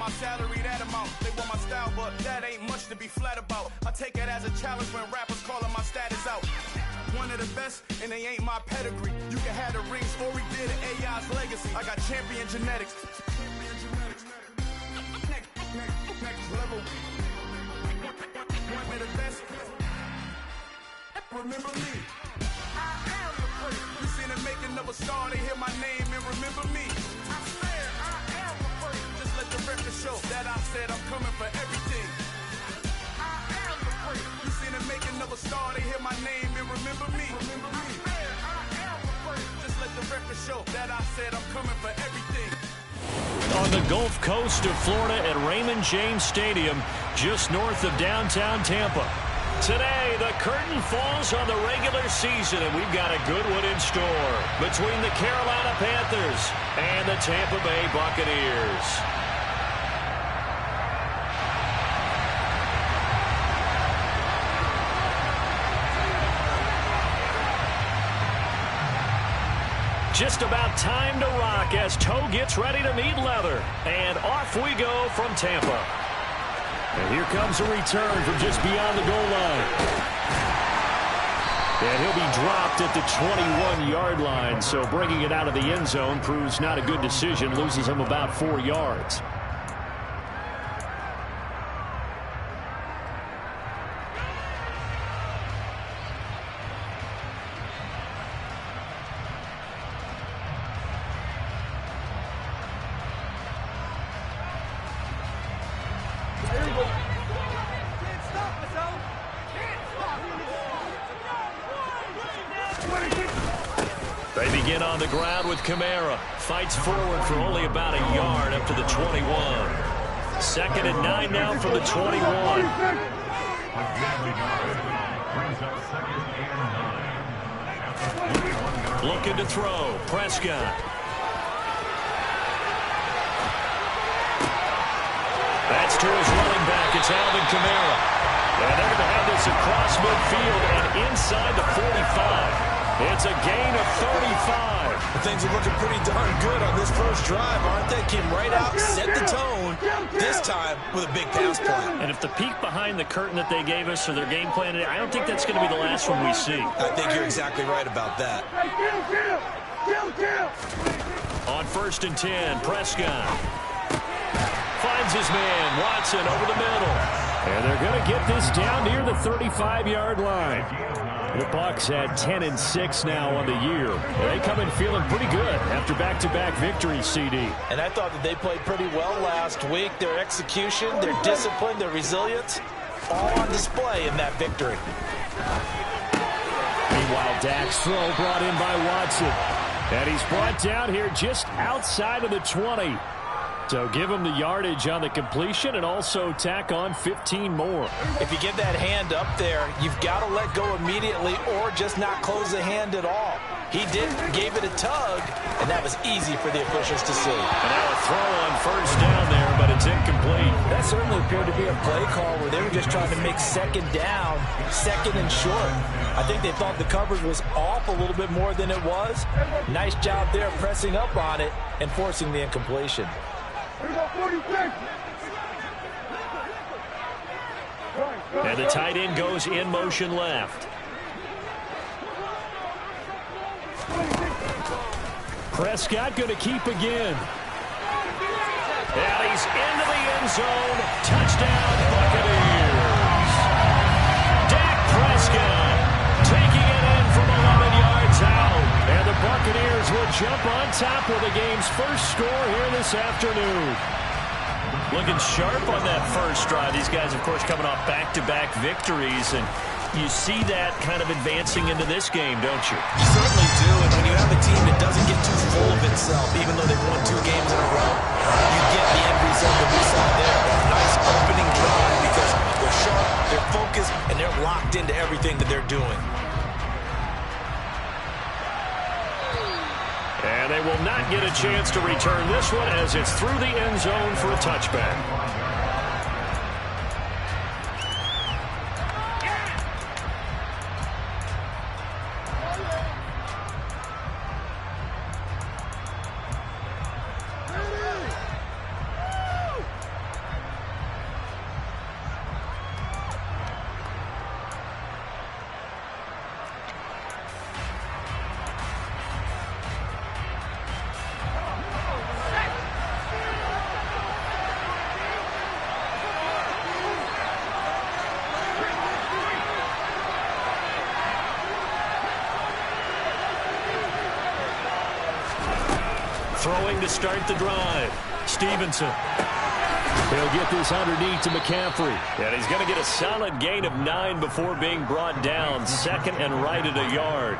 my salary that amount. They want my style, but that ain't much to be flat about. I take it as a challenge when rappers calling my status out. One of the best, and they ain't my pedigree. You can have the rings, or we did an AI's legacy. I got champion genetics. Next level. One of the best. Remember me. I am the first. You seen the making of a star, they hear my name and remember me. I swear I am the first. Just let the record show that I said I'm coming for everything. I am the first. You seen the making of a star, they hear my name and remember me. Remember me. I swear I am the first. Just let the record show that I said I'm coming for everything. On the Gulf Coast of Florida at Raymond James Stadium, just north of downtown Tampa. Today, the curtain falls on the regular season, and we've got a good one in store between the Carolina Panthers and the Tampa Bay Buccaneers. Just about time to rock as toe gets ready to meet leather. And off we go from Tampa. And here comes a return from just beyond the goal line. And he'll be dropped at the 21-yard line. So bringing it out of the end zone proves not a good decision. Loses him about 4 yards. They begin on the ground with Kamara. Fights forward for only about a yard up to the 21. 2nd and 9 now from the 21. Looking to throw. Prescott. That's to his running back. It's Alvin Kamara. And they're going to have this across midfield and inside the 45. It's a gain of 35. Things are looking pretty darn good on this first drive, aren't they? Came right out, set the tone, this time with a big pass play. And if the peek behind the curtain that they gave us for their game plan, I don't think that's going to be the last one we see. I think you're exactly right about that. On 1st and 10, Prescott finds his man, Watson, over the middle. And they're going to get this down near the 35-yard line. The Bucs had 10-6 now on the year. They come in feeling pretty good after back-to-back victories, CD. And I thought that they played pretty well last week. Their execution, their discipline, their resilience, all on display in that victory. Meanwhile, Dak's throw brought in by Watson. And he's brought down here just outside of the 20. So give him the yardage on the completion and also tack on 15 more. If you get that hand up there, you've got to let go immediately or just not close the hand at all. He did, gave it a tug, and that was easy for the officials to see. And now a throw on 1st down there, but it's incomplete. That certainly appeared to be a play call where they were just trying to make 2nd down, 2nd and short. I think they thought the coverage was off a little bit more than it was. Nice job there pressing up on it and forcing the incompletion. And the tight end goes in motion left. Prescott going to keep again. And he's into the end zone. Touchdown, Buccaneers. Dak Prescott taking it in from 11 yards out. And the Buccaneers will jump on top with the game's first score here this afternoon. Looking sharp on that first drive. These guys, of course, coming off back-to-back victories. And you see that kind of advancing into this game, don't you? You certainly do. And when you have a team that doesn't get too full of itself, even though they've won 2 games in a row, you get the end result that we saw there. A nice opening drive because they're sharp, they're focused, and they're locked into everything that they're doing. And they will not get a chance to return this one as it's through the end zone for a touchback. Throwing to start the drive. Stevenson. He'll get this underneath to McCaffrey. And he's going to get a solid gain of 9 before being brought down. Second and right at a yard.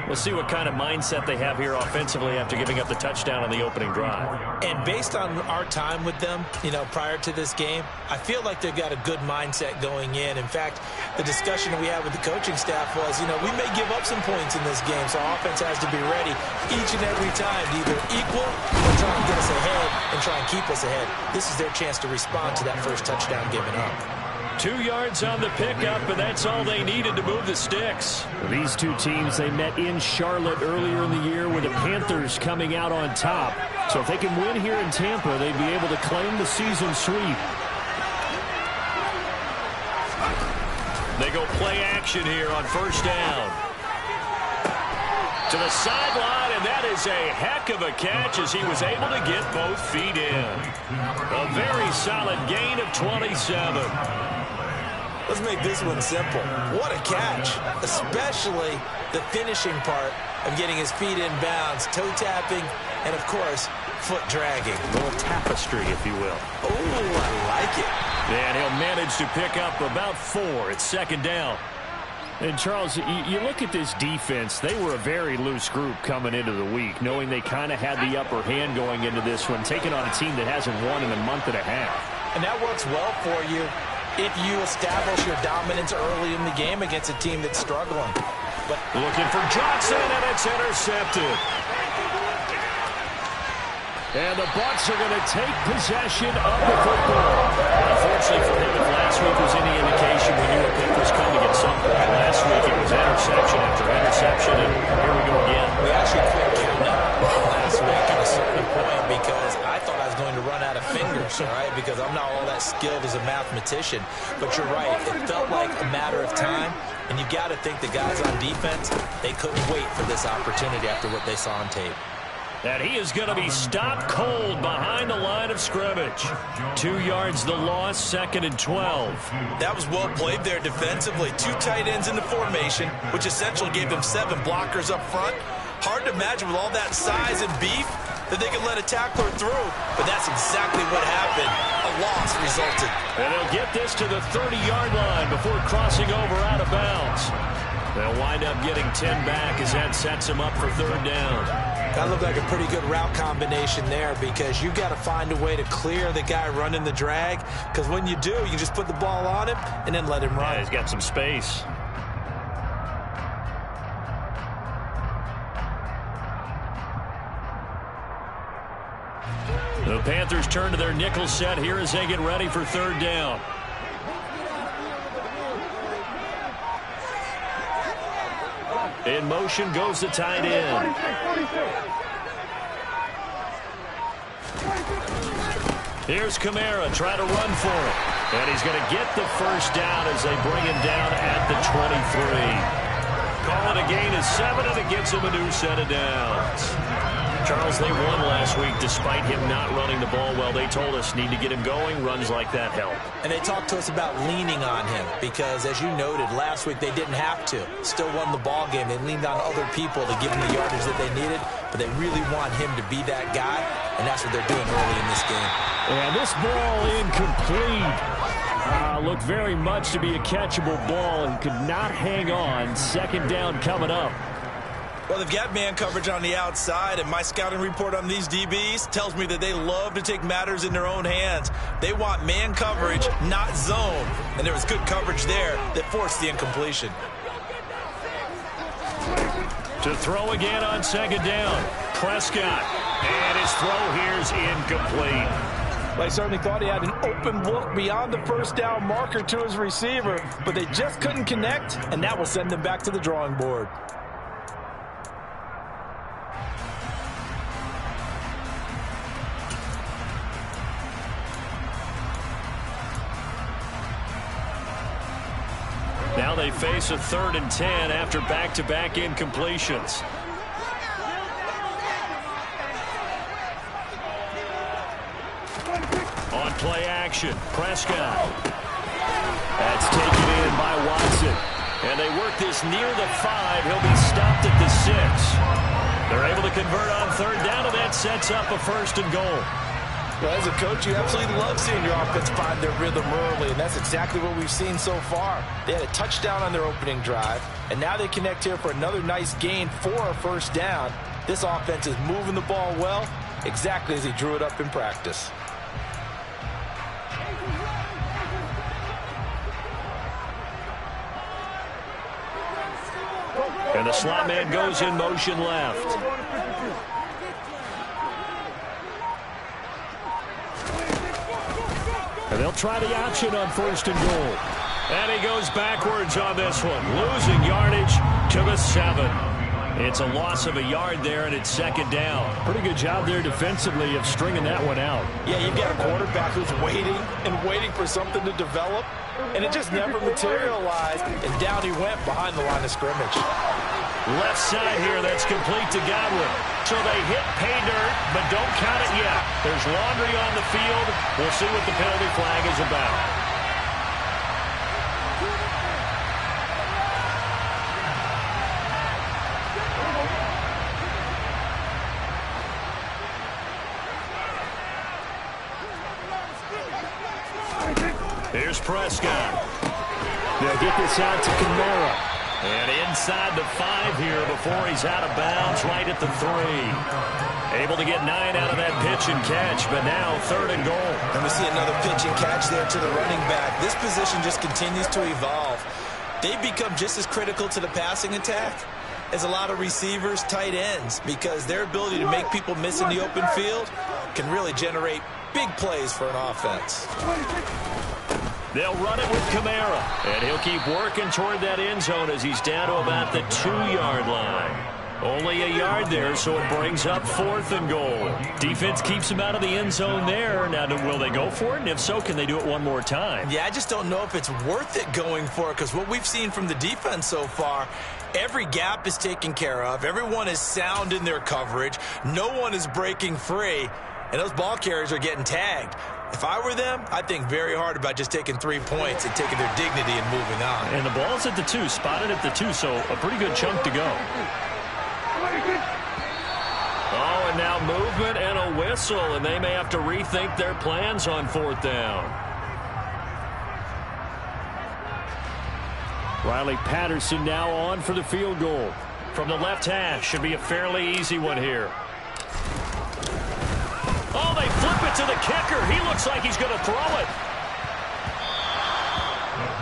We'll see what kind of mindset they have here offensively after giving up the touchdown on the opening drive. And based on our time with them, prior to this game, I feel like they've got a good mindset going in. In fact, the discussion that we had with the coaching staff was, we may give up some points in this game, so our offense has to be ready each and every time to either equal or try and get us ahead and try and keep us ahead. This is their chance to respond to that first touchdown given up. 2 yards on the pickup, and that's all they needed to move the sticks. These two teams, they met in Charlotte earlier in the year with the Panthers coming out on top. So if they can win here in Tampa, they'd be able to claim the season sweep. They go play action here on first down. To the sideline, and that is a heck of a catch as he was able to get both feet in. A very solid gain of 27. Let's make this one simple. What a catch, especially the finishing part of getting his feet in bounds, toe tapping, and, of course, foot dragging. A little tapestry, if you will. Oh, I like it. And he'll manage to pick up about 4 at second down. And, Charles, you look at this defense, they were a very loose group coming into the week, knowing they kind of had the upper hand going into this one, taking on a team that hasn't won in a month and a half. And that works well for you if you establish your dominance early in the game against a team that's struggling. But looking for Johnson, and it's intercepted. And the Bucs are going to take possession of the football. Unfortunately for him, if last week was any indication, we knew a pick was coming at some point. Last week it was interception after interception, and here we go again. We actually quit counting up last week at a certain point because I thought I was going to run out of fingers, all right, because I'm not all that skilled as a mathematician. But you're right. It felt like a matter of time, and you got to think the guys on defense, they couldn't wait for this opportunity after what they saw on tape. And he is going to be stopped cold behind the line of scrimmage. 2 yards the loss, second and 12. That was well played there defensively. 2 tight ends in the formation, which essentially gave them 7 blockers up front. Hard to imagine with all that size and beef that they could let a tackler through, but that's exactly what happened. A loss resulted. And they'll get this to the 30-yard line before crossing over out of bounds. They'll wind up getting 10 back as that sets them up for third down. That looked like a pretty good route combination there because you got to find a way to clear the guy running the drag, because when you do, you just put the ball on him and then let him run. Yeah, he's got some space. The Panthers turn to their nickel set here as they get ready for third down. In motion goes the tight end. Here's Kamara trying to run for it. And he's going to get the first down as they bring him down at the 23. Call it a gain of 7, and it gets him a new set of downs. Charles, they won last week despite him not running the ball well. They told us need to get him going. Runs like that help. And they talked to us about leaning on him because, as you noted, last week they didn't have to. Still won the ball game. They leaned on other people to give them the yardage that they needed, but they really want him to be that guy, and that's what they're doing early in this game. And this ball incomplete. Looked very much to be a catchable ball and could not hang on. Second down coming up. Well, they've got man coverage on the outside, and my scouting report on these DBs tells me that they love to take matters in their own hands. They want man coverage, not zone. And there was good coverage there that forced the incompletion. To throw again on second down. Prescott. And his throw here's incomplete. They certainly thought he had an open look beyond the first down marker to his receiver, but they just couldn't connect, and that will send them back to the drawing board. Now they face a 3rd and 10 after back-to-back incompletions. On play action, Prescott. That's taken in by Watson. And they work this near the 5. He'll be stopped at the 6. They're able to convert on third down, and that sets up a 1st and goal. Well, as a coach, you absolutely love seeing your offense find their rhythm early, and that's exactly what we've seen so far. They had a touchdown on their opening drive, and now they connect here for another nice gain for a 1st down. This offense is moving the ball well, exactly as he drew it up in practice. And the slot man goes in motion left. And they'll try the option on 1st and goal. And he goes backwards on this one, losing yardage to the 7. It's a loss of a yard there, and it's 2nd down. Pretty good job there defensively of stringing that one out. Yeah, you've got a quarterback who's waiting and waiting for something to develop, and it just never materialized, and down he went behind the line of scrimmage. Left side here, that's complete to Godwin. So they hit pay dirt, but don't count it yet. There's laundry on the field. We'll see what the penalty flag is about. Here's Prescott. They'll get this out to Kamara. And inside the 5 here before he's out of bounds, right at the 3. Able to get 9 out of that pitch and catch, but now 3rd and goal. And we see another pitch and catch there to the running back. This position just continues to evolve. They've become just as critical to the passing attack as a lot of receivers, tight ends, because their ability to make people miss in the open field can really generate big plays for an offense. They'll run it with Kamara, and he'll keep working toward that end zone as he's down to about the 2-yard line. Only a yard there, so it brings up 4th and goal. Defense keeps him out of the end zone there. Now, will they go for it? And if so, can they do it one more time? Yeah, I just don't know if it's worth it going for it, because what we've seen from the defense so far, every gap is taken care of. Everyone is sound in their coverage. No one is breaking free, and those ball carriers are getting tagged. If I were them, I'd think very hard about just taking 3 points and taking their dignity and moving on. And the ball's at the 2, spotted at the 2, so a pretty good chunk to go. Oh, and now movement and a whistle, and they may have to rethink their plans on 4th down. Riley Patterson now on for the field goal. From the left hash, should be a fairly easy one here. Oh, they flip it to the kicker. He looks like he's going to throw it.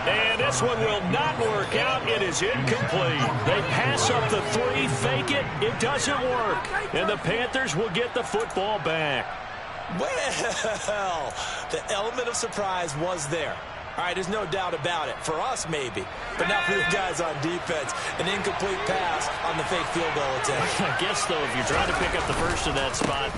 And this one will not work out. It is incomplete. They pass up the 3, fake it. It doesn't work. And the Panthers will get the football back. Well, the element of surprise was there. All right, there's no doubt about it. For us, maybe. But not for the guys on defense. An incomplete pass on the fake field goal attempt. I guess, though, if you're trying to pick up the first in that spot,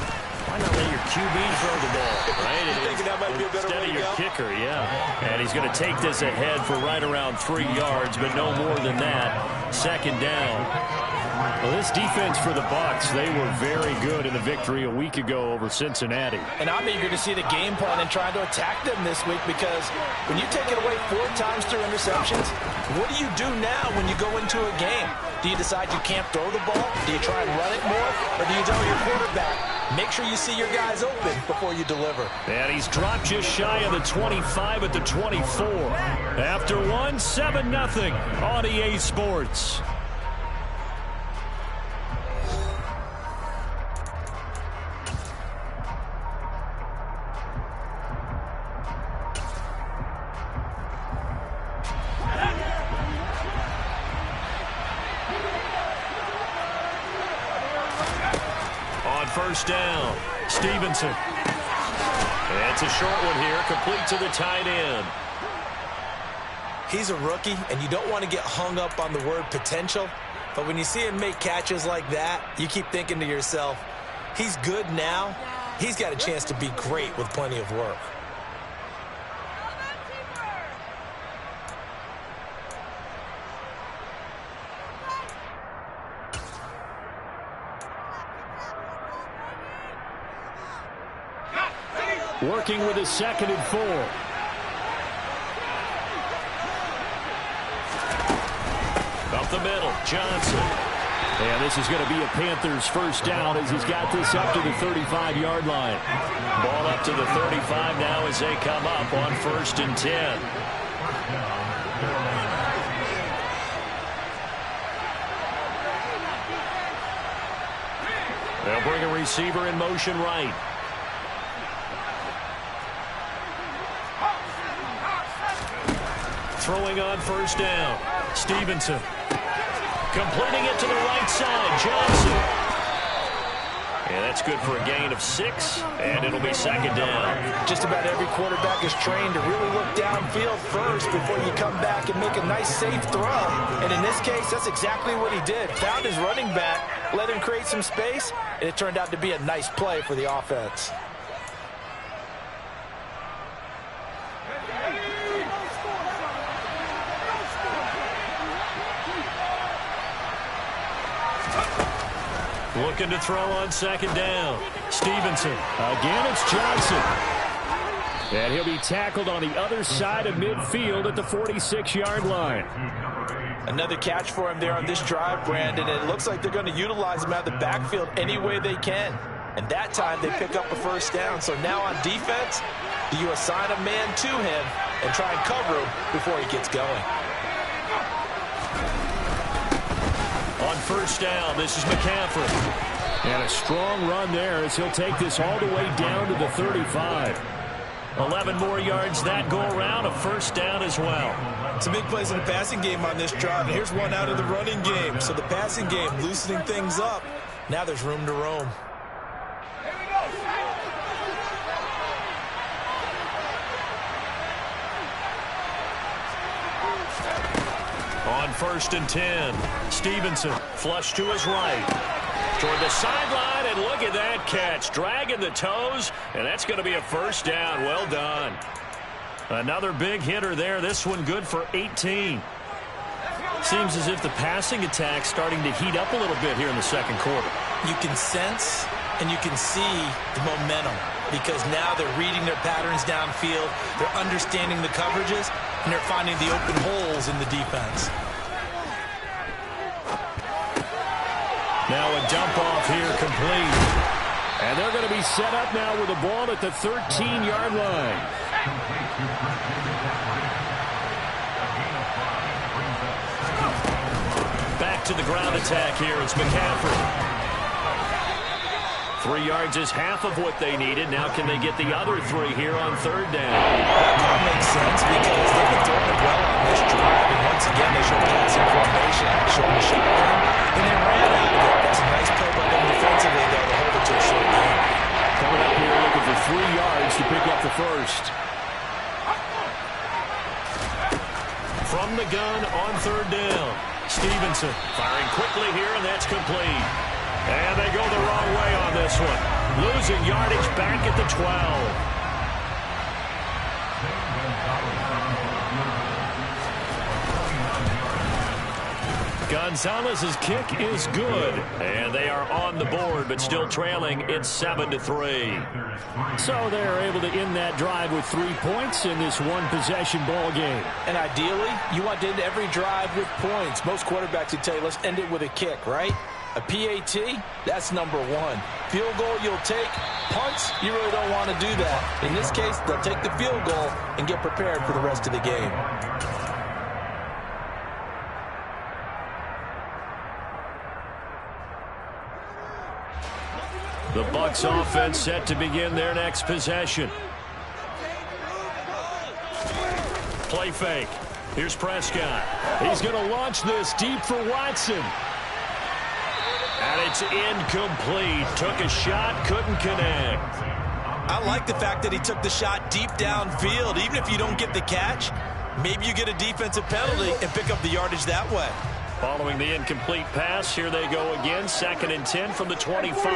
why not let your QB throw the ball, right? You think that might be a better way to go? Instead of your kicker, yeah. And he's going to take this ahead for right around 3 yards, but no more than that. 2nd down. Well, this defense for the Bucs, they were very good in the victory a week ago over Cincinnati. And I'm eager to see the game plan and trying to attack them this week, because when you take it away 4 times through interceptions, what do you do now when you go into a game? Do you decide you can't throw the ball? Do you try and run it more? Or do you tell your quarterback, make sure you see your guys open before you deliver? And he's dropped just shy of the 25 at the 24. After 7-0 on EA Sports. First down, Stevenson. It's a short one here, complete to the tight end. He's a rookie, and you don't want to get hung up on the word potential, but when you see him make catches like that, you keep thinking to yourself, he's good now. He's got a chance to be great with plenty of work. Working with his 2nd and 4. Up the middle, Johnson. And this is going to be a Panthers first down as he's got this up to the 35-yard line. Ball up to the 35 now as they come up on 1st and 10. They'll bring a receiver in motion right. Throwing on 1st down. Stevenson. Completing it to the right side. Johnson. And that's good for a gain of 6, and it'll be 2nd down. Just about every quarterback is trained to really look downfield first before you come back and make a nice, safe throw. And in this case, that's exactly what he did. Found his running back, let him create some space, and it turned out to be a nice play for the offense. Looking to throw on 2nd down. Stevenson. Again, it's Johnson. And he'll be tackled on the other side of midfield at the 46-yard line. Another catch for him there on this drive, Brandon. And it looks like they're going to utilize him out of the backfield any way they can. And that time they pick up a 1st down. So now on defense, do you assign a man to him and try and cover him before he gets going? On 1st down, this is McCaffrey. And a strong run there as he'll take this all the way down to the 35. 11 more yards that go around, a 1st down as well. Some big plays in the passing game on this drive, and here's one out of the running game. So the passing game loosening things up. Now there's room to roam. On 1st and 10, Stevenson flush to his right. Toward the sideline, and look at that catch. Dragging the toes, and that's going to be a 1st down. Well done. Another big hitter there. This one good for 18. Seems as if the passing attack's starting to heat up a little bit here in the 2nd quarter. You can sense and you can see the momentum because now they're reading their patterns downfield, they're understanding the coverages, and they're finding the open holes in the defense. Now a dump off here complete. And they're going to be set up now with the ball at the 13-yard line. Back to the ground attack here. It's McCaffrey. 3 yards is half of what they needed. Now can they get the other 3 here on 3rd down? That makes sense because they've been throwing it well on this drive. And once again, they show passing formation, showing the shotgun, and they ran out of it. That's a nice play by them defensively, though, to hold it to a short game. Coming up here looking for 3 yards to pick up the 1st. From the gun on 3rd down. Stevenson firing quickly here, and that's complete. And they go the wrong way on this one. Losing yardage back at the 12. Gonzalez's kick is good. And they are on the board, but still trailing. It's 7-3. So they're able to end that drive with 3 points in this one-possession ball game. And ideally, you want to end every drive with points. Most quarterbacks would tell you, let's end it with a kick, right? A PAT, that's number 1. Field goal you'll take. Punts, you really don't want to do that. In this case, they'll take the field goal and get prepared for the rest of the game. The Bucs offense set to begin their next possession. Play fake. Here's Prescott. He's going to launch this deep for Watson. And it's incomplete. Took a shot, couldn't connect. I like the fact that he took the shot deep downfield. Even if you don't get the catch, maybe you get a defensive penalty and pick up the yardage that way. Following the incomplete pass, here they go again. 2nd and 10 from the 25.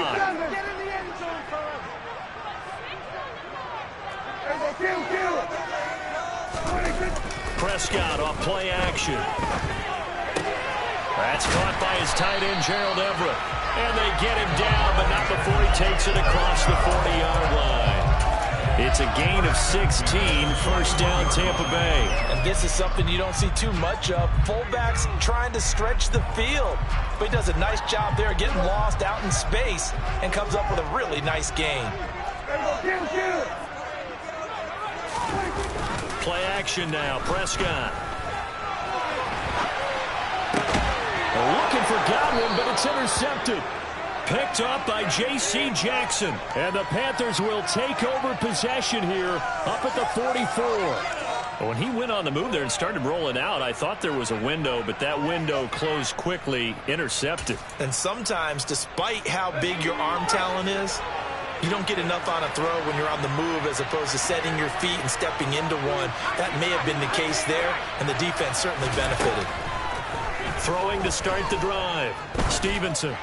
Prescott off play action. That's caught by his tight end, Gerald Everett. And they get him down, but not before he takes it across the 40-yard line. It's a gain of 16, first down Tampa Bay. And this is something you don't see too much of. Fullbacks trying to stretch the field. But he does a nice job there getting lost out in space and comes up with a really nice gain. Play action now, Prescott. Looking for Godwin, but it's intercepted. Picked up by J.C. Jackson. And the Panthers will take over possession here up at the 44. When he went on the move there and started rolling out, I thought there was a window, but that window closed quickly, intercepted. And sometimes, despite how big your arm talent is, you don't get enough on a throw when you're on the move as opposed to setting your feet and stepping into one. That may have been the case there, and the defense certainly benefited. Throwing to start the drive. Stevenson.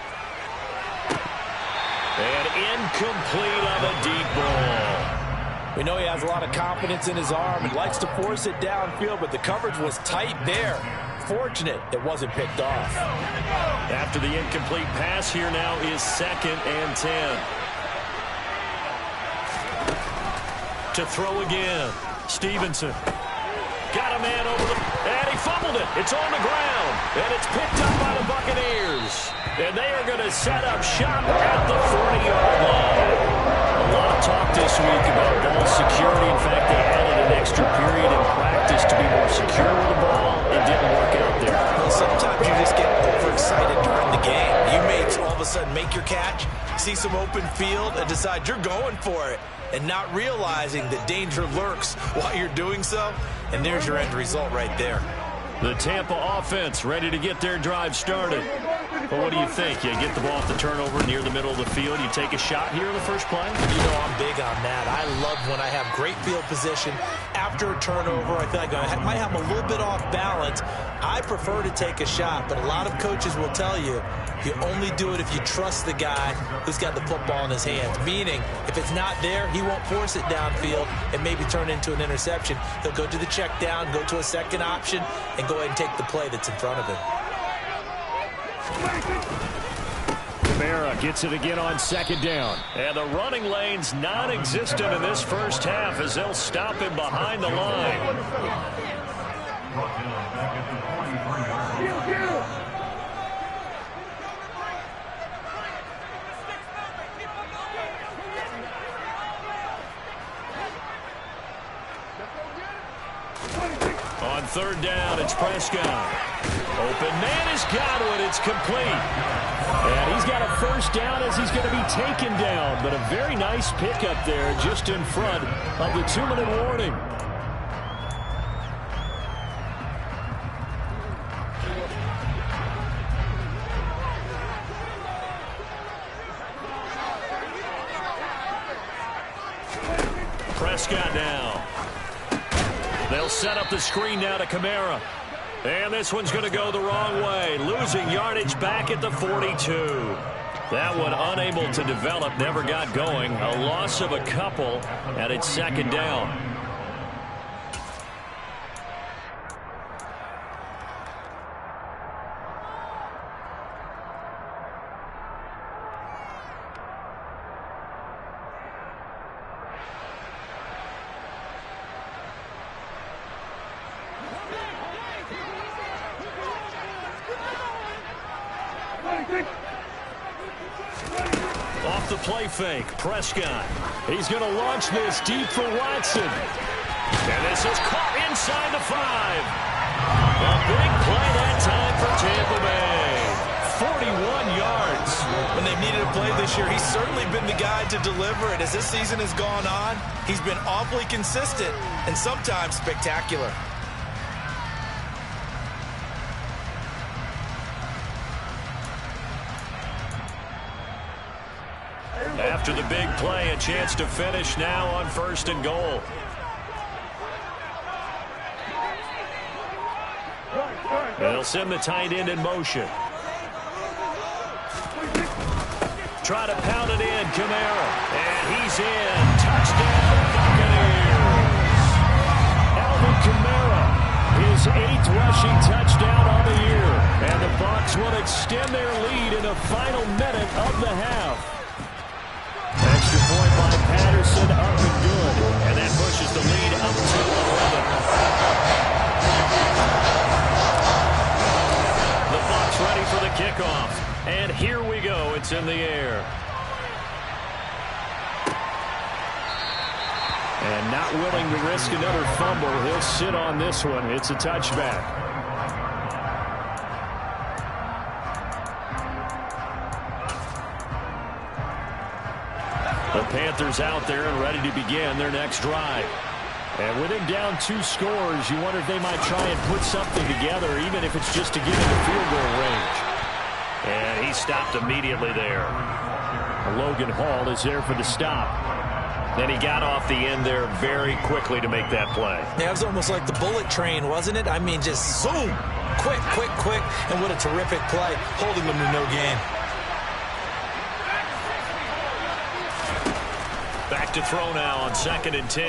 And incomplete on a deep ball. We know he has a lot of confidence in his arm and likes to force it downfield, but the coverage was tight there. Fortunate it wasn't picked off. After the incomplete pass, here now is 2nd and 10. To throw again. Stevenson. Got a man over the... And he fumbled it. It's on the ground. And it's picked up by the Buccaneers. And they are going to set up shop at the 40-yard line. A lot of talk this week about ball security. In fact, they added an extra period in practice to be more secure with the ball. It didn't work out there. Well, sometimes you just get overexcited during the game. You may all of a sudden make your catch, see some open field, and decide you're going for it, and not realizing that danger lurks while you're doing so. And there's your end result right there. The Tampa offense ready to get their drive started. Well, what do you think? You get the ball off the turnover near the middle of the field. You take a shot here in the first play? You know I'm big on that. I love when I have great field position. After a turnover, I feel like I might have a little bit off balance. I prefer to take a shot, but a lot of coaches will tell you only do it if you trust the guy who's got the football in his hands. Meaning, if it's not there, he won't force it downfield and maybe turn into an interception. He'll go to the check down, go to a second option, and go ahead and take the play that's in front of him. Kamara gets it again on 2nd down. And the running lane's non-existent in this first half as they'll stop him behind the line. On 3rd down, it's Prescott. Open man is Godwin. It's complete. And he's got a first down as he's going to be taken down. But a very nice pickup there just in front of the 2-minute warning. Prescott now. They'll set up the screen now to Kamara. And this one's going to go the wrong way. Losing yardage back at the 42. That one unable to develop, never got going. A loss of a couple, and it's 2nd down. Off the play fake, Prescott. He's going to launch this deep for Watson. And this is caught inside the 5. A big play that time for Tampa Bay. 41 yards. When they've needed a play this year, he's certainly been the guy to deliver it. As this season has gone on, he's been awfully consistent and sometimes spectacular. After the big play, a chance to finish now on 1st and goal. They'll send the tight end in motion. Try to pound it in, Kamara. And he's in. Touchdown, Buccaneers. Alvin Kamara, his 8th rushing touchdown on the year. And the Bucs will extend their lead in the final minute of the half. Extra point by Patterson, up and good. not willing to risk another fumble. He'll sit on this one. It's a touchback. The Panthers out there and ready to begin their next drive. And with him down 2 scores, you wonder if they might try and put something together, even if it's just to get into field goal range. And he stopped immediately there. Logan Hall is there for the stop. Then he got off the end there very quickly to make that play. Yeah, it was almost like the bullet train, wasn't it? I mean, just zoom. Quick, quick, quick. And what a terrific play, holding them to no gain. Back to throw now on 2nd and 10.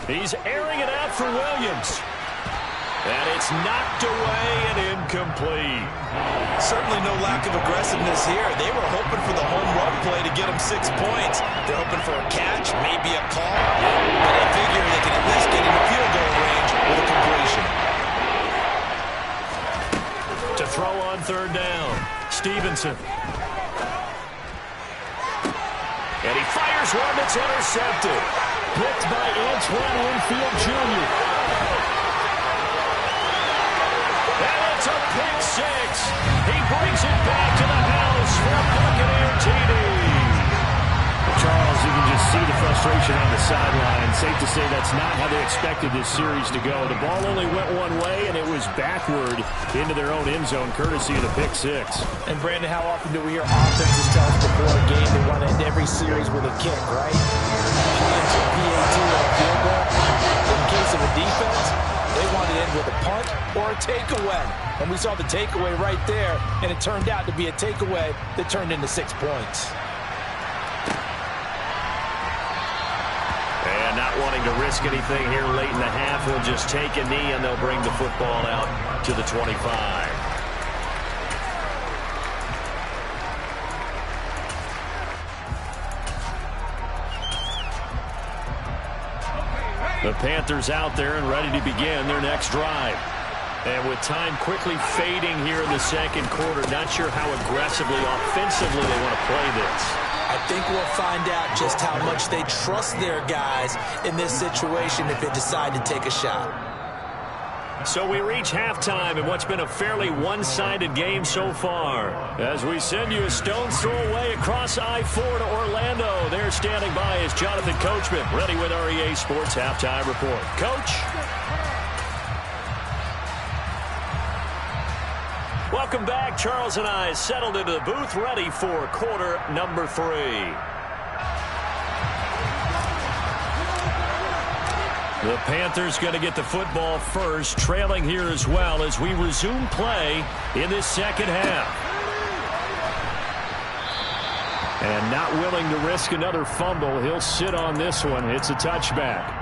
He's airing it out for Williams. And it's knocked away and incomplete. Certainly no lack of aggressiveness here. They were hoping for the home run play to get them 6 points. They're hoping for a catch, maybe a call, but they figure they can at least get into field goal range with a completion. To throw on 3rd down, Stevenson. And he fires one that's intercepted. Picked by Antoine Winfield Jr. And it's a pick 6. He brings it back to the house for a Buccaneer TD. Charles, you can just see the frustration on the sideline. Safe to say that's not how they expected this series to go. The ball only went one way, and it was backward into their own end zone, courtesy of the pick 6. And, Brandon, how often do we hear offenses tell us before a game they want to end every series with a kick, right? PAT or a field goal. In case of a defense, they want to end with a punt or a takeaway. And we saw the takeaway right there, and it turned out to be a takeaway that turned into 6 points. And not wanting to risk anything here late in the half, he'll just take a knee, and they'll bring the football out to the 25. The Panthers out there and ready to begin their next drive. And with time quickly fading here in the 2nd quarter, not sure how aggressively, offensively they want to play this. I think we'll find out just how much they trust their guys in this situation if they decide to take a shot. So we reach halftime in what's been a fairly one-sided game so far. As we send you a stone's throw away across I-4 to Orlando. There standing by is Jonathan Coachman, ready with our EA Sports Halftime Report. Coach? Welcome back. Charles and I settled into the booth, ready for quarter number 3. The Panthers going to get the football first, trailing here as well as we resume play in this 2nd half. And not willing to risk another fumble, he'll sit on this one. It's a touchback.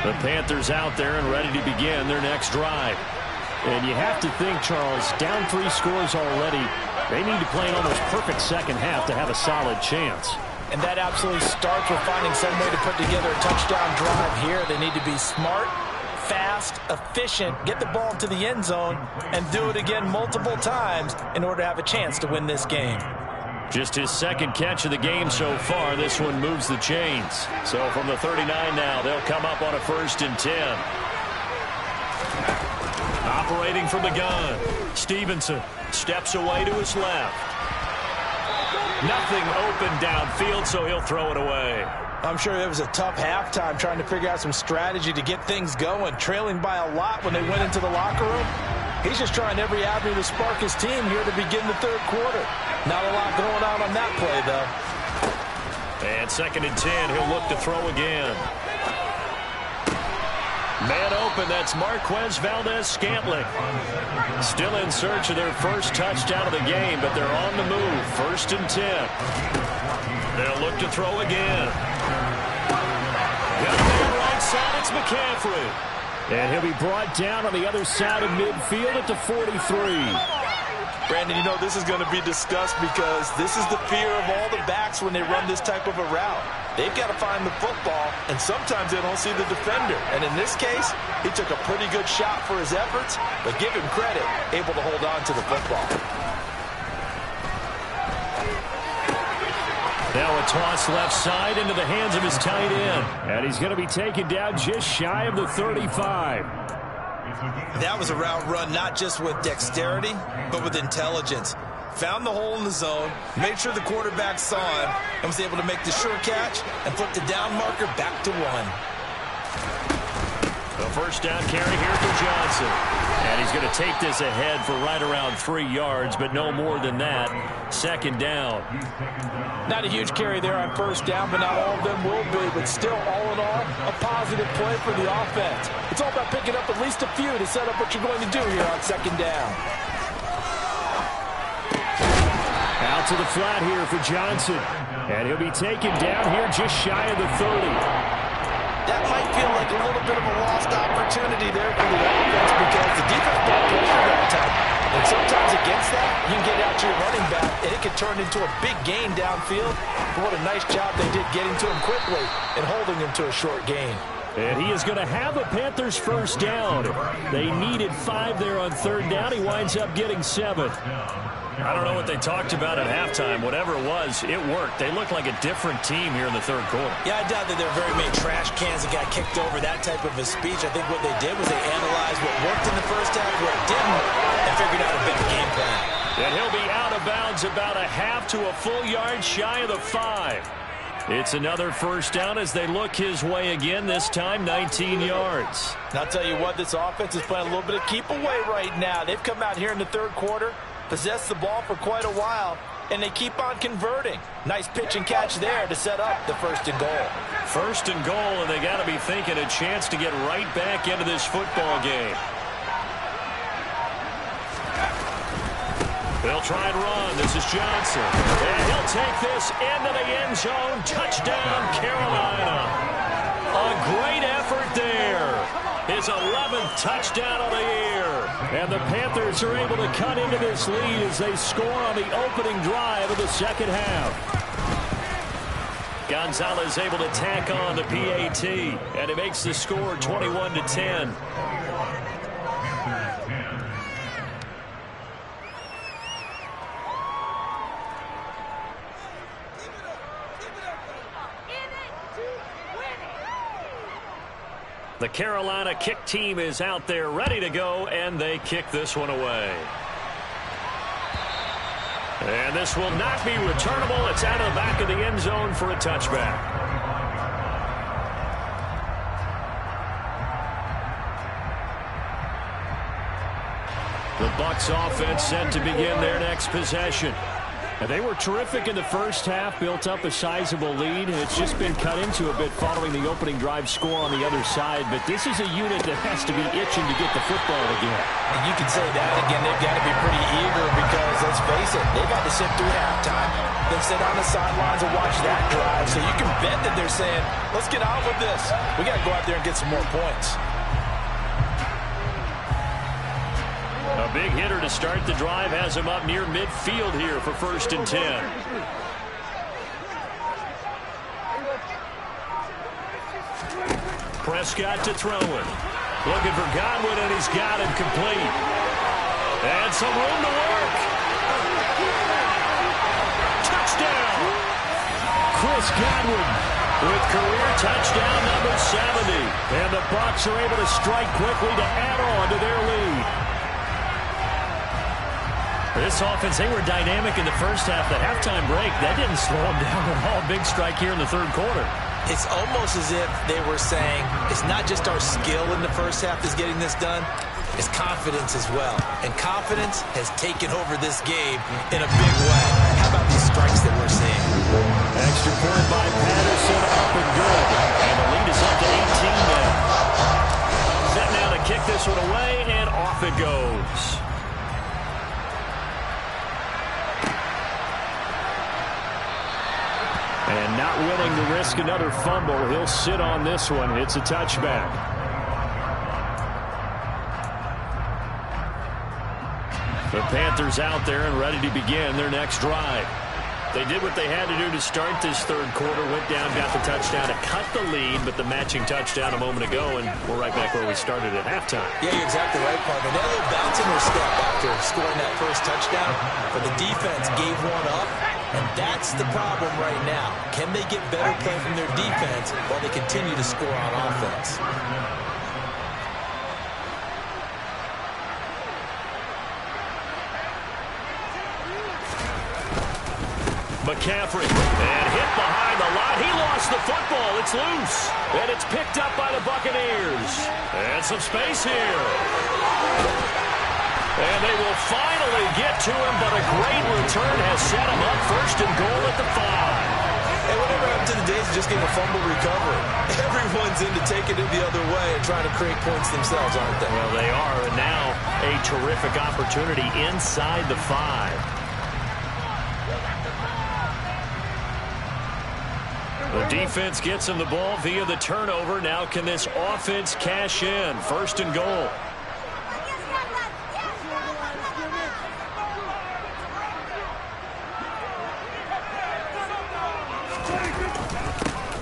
The Panthers out there and ready to begin their next drive. And you have to think, Charles, down 3 scores already. They need to play an almost perfect 2nd half to have a solid chance. And that absolutely starts with finding some way to put together a touchdown drive here. They need to be smart, fast, efficient, get the ball to the end zone, and do it again multiple times in order to have a chance to win this game. Just his 2nd catch of the game so far. This one moves the chains. So from the 39 now, they'll come up on a 1st and 10. Operating from the gun, Stevenson steps away to his left. Nothing open downfield, so he'll throw it away. I'm sure it was a tough halftime trying to figure out some strategy to get things going, trailing by a lot when they went into the locker room. He's just trying every avenue to spark his team here to begin the 3rd quarter. Not a lot going on that play, though. And 2nd and 10, he'll look to throw again. Man open, that's Marquez Valdez-Scantling. Still in search of their first touchdown of the game, but they're on the move. 1st and 10. They'll look to throw again. Got there right side, it's McCaffrey. And he'll be brought down on the other side of midfield at the 43. Brandon, you know this is going to be discussed because this is the fear of all the backs when they run this type of a route. They've got to find the football, and sometimes they don't see the defender. And in this case, he took a pretty good shot for his efforts, but give him credit, able to hold on to the football. Now a toss left side into the hands of his tight end. And he's going to be taken down just shy of the 35. That was a route run not just with dexterity, but with intelligence. Found the hole in the zone, made sure the quarterback saw him, and was able to make the sure catch and flip the down marker back to 1. The first down carry here for Johnson. And he's going to take this ahead for right around 3 yards, but no more than that. Second down. Not a huge carry there on first down, but not all of them will be. But still, all in all, a positive play for the offense. It's all about picking up at least a few to set up what you're going to do here on second down. Out to the flat here for Johnson. And he'll be taken down here just shy of the 30. That might feel like a little bit of a lost opportunity there for the offense because the defense ball pressure that time. And sometimes against that, you can get out to your running back, and it can turn into a big gain downfield. But what a nice job they did getting to him quickly and holding him to a short gain. And he is going to have a Panthers first down. They needed 5 there on third down. He winds up getting 7. I don't know what they talked about at halftime. Whatever it was, it worked. They look like a different team here in the third quarter. Yeah, I doubt that there are very many trash cans that got kicked over that type of a speech. I think what they did was they analyzed what worked in the first half, what didn't, and figured out a better game plan. And he'll be out of bounds about a half to a full yard shy of the 5. It's another first down as they look his way again, this time 19 yards. And I'll tell you what, this offense is playing a little bit of keep away right now. They've come out here in the third quarter, possessed the ball for quite a while, and they keep on converting. Nice pitch and catch there to set up the first and goal. First and goal, and they got to be thinking a chance to get right back into this football game. They'll try and run. This is Johnson. And he'll take this into the end zone. Touchdown, Carolina. A great effort there. His 11th touchdown of the year. And the Panthers are able to cut into this lead as they score on the opening drive of the second half. Gonzalez able to tack on the PAT. And it makes the score 21-10. The Carolina kick team is out there ready to go, and they kick this one away. And this will not be returnable. It's out of the back of the end zone for a touchback. The Bucs offense set to begin their next possession. And they were terrific in the first half, built up a sizable lead. It's just been cut into a bit following the opening drive score on the other side. But this is a unit that has to be itching to get the football again. And you can say that again. They've got to be pretty eager because, let's face it, they've got to sit through halftime, then sit on the sidelines and watch that drive. So you can bet that they're saying, let's get on with this. We got to go out there and get some more points. A big hitter to start the drive has him up near midfield here for 1st and 10. Prescott to throw it. Looking for Godwin, and he's got him complete. And some room to work. Touchdown! Chris Godwin with career touchdown number 70. And the Bucs are able to strike quickly to add on to their lead. This offense, they were dynamic in the first half. The halftime break, that didn't slow them down at all. Big strike here in the third quarter. It's almost as if they were saying, it's not just our skill in the first half that's getting this done, it's confidence as well. And confidence has taken over this game in a big way. How about these strikes that we're seeing? Extra point by Patterson, up and good. And the lead is up to 18 now. Set now to kick this one away, and off it goes. And not willing to risk another fumble, he'll sit on this one. It's a touchback. The Panthers out there and ready to begin their next drive. They did what they had to do to start this third quarter, went down, got the touchdown to cut the lead, but the matching touchdown a moment ago, and we're right back where we started at halftime. Yeah, you're exactly right, partner. They had a little bounce in their step after scoring that first touchdown, but the defense gave one up, and that's the problem right now. Can they get better play from their defense while they continue to score on offense? McCaffrey, and hit behind the line. He lost the football. It's loose. And it's picked up by the Buccaneers. And some space here. And they will finally get to him, but a great return has set him up first and goal at the 5. And whatever happened to the days of just getting a fumble recovery? Everyone's into taking it the other way and trying to create points themselves, aren't they? Well, they are. And now a terrific opportunity inside the 5. The defense gets him the ball via the turnover. Now can this offense cash in? First and goal.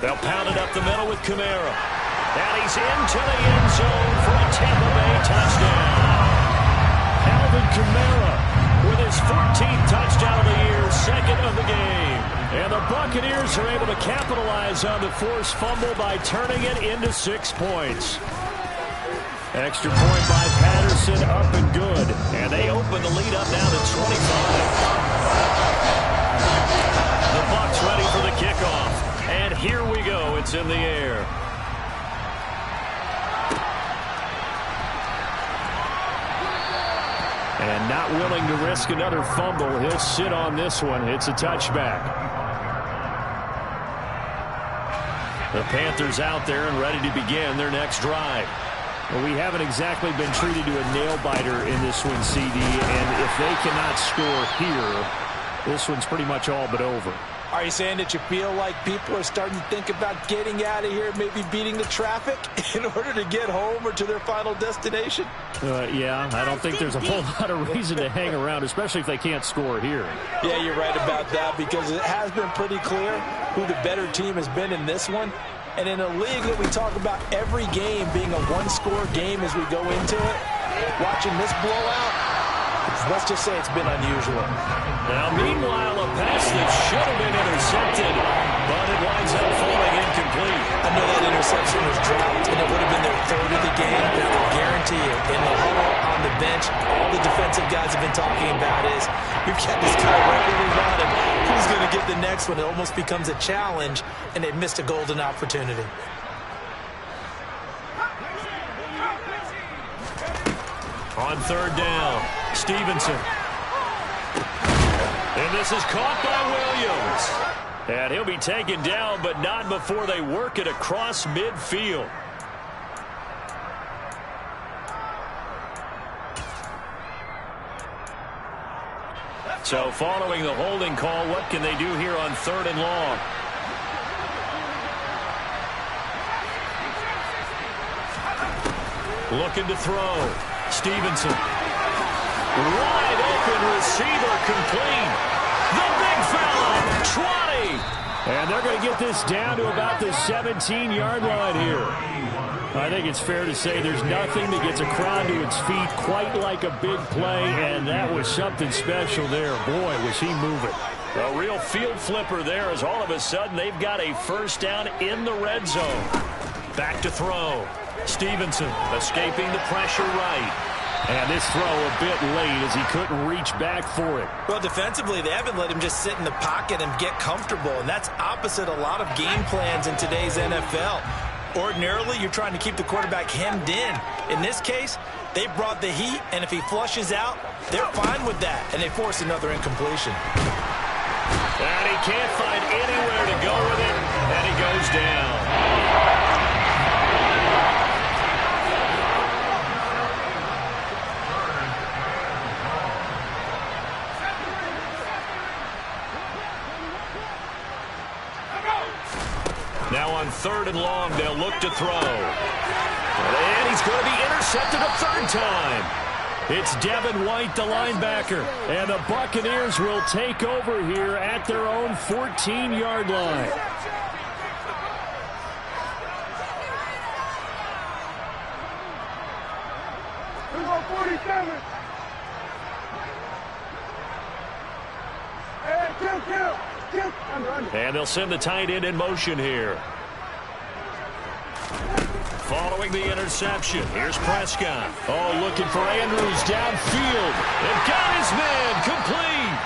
They'll pound it up the middle with Kamara. And he's into the end zone for a Tampa Bay touchdown. Alvin Kamara with his 14th touchdown of the year, second of the game. And the Buccaneers are able to capitalize on the forced fumble by turning it into 6 points. Extra point by Patterson, up and good. And they open the lead up now to 25. The Bucs ready for the kickoff. And here we go. It's in the air. And not willing to risk another fumble. He'll sit on this one. It's a touchback. The Panthers out there and ready to begin their next drive. Well, we haven't exactly been treated to a nail-biter in this one, CD. And if they cannot score here, this one's pretty much all but over. Are you saying that you feel like people are starting to think about getting out of here, maybe beating the traffic in order to get home or to their final destination? Yeah, I don't think there's a whole lot of reason to hang around, especially if they can't score here. Yeah, you're right about that, because it has been pretty clear who the better team has been in this one. And in a league that we talk about every game being a one-score game as we go into it, watching this blowout, let's just say it's been unusual. Now, meanwhile, a pass that should have been intercepted, but it winds up falling incomplete. I know that interception was dropped, and it would have been their third of the game, but I can guarantee you, in the huddle, on the bench, all the defensive guys have been talking about is, we've got this guy regularly running. Who's going to get the next one? It almost becomes a challenge, and they missed a golden opportunity. On third down, Stevenson. And this is caught by Williams. And he'll be taken down, but not before they work it across midfield. So following the holding call, what can they do here on third and long? Looking to throw. Stevenson. Wide open receiver complete. The big fella, 20. And they're going to get this down to about the 17-yard line here. I think it's fair to say there's nothing that gets a crowd to its feet quite like a big play, and that was something special there. Boy, was he moving. A real field flipper there, as all of a sudden they've got a first down in the red zone. Back to throw. Stevenson escaping the pressure right. And this throw a bit late as he couldn't reach back for it. Well, defensively, they haven't let him just sit in the pocket and get comfortable, and that's opposite a lot of game plans in today's NFL. Ordinarily, you're trying to keep the quarterback hemmed in. In this case, they brought the heat, and if he flushes out, they're fine with that, and they force another incompletion. And he can't find anywhere to go with it, and he goes down. Now on third and long, they'll look to throw. And he's going to be intercepted a third time. It's Devin White, the linebacker. And the Buccaneers will take over here at their own 14-yard line. And they'll send the tight end in motion here. Following the interception, here's Prescott. Oh, looking for Andrews downfield. And got his man complete.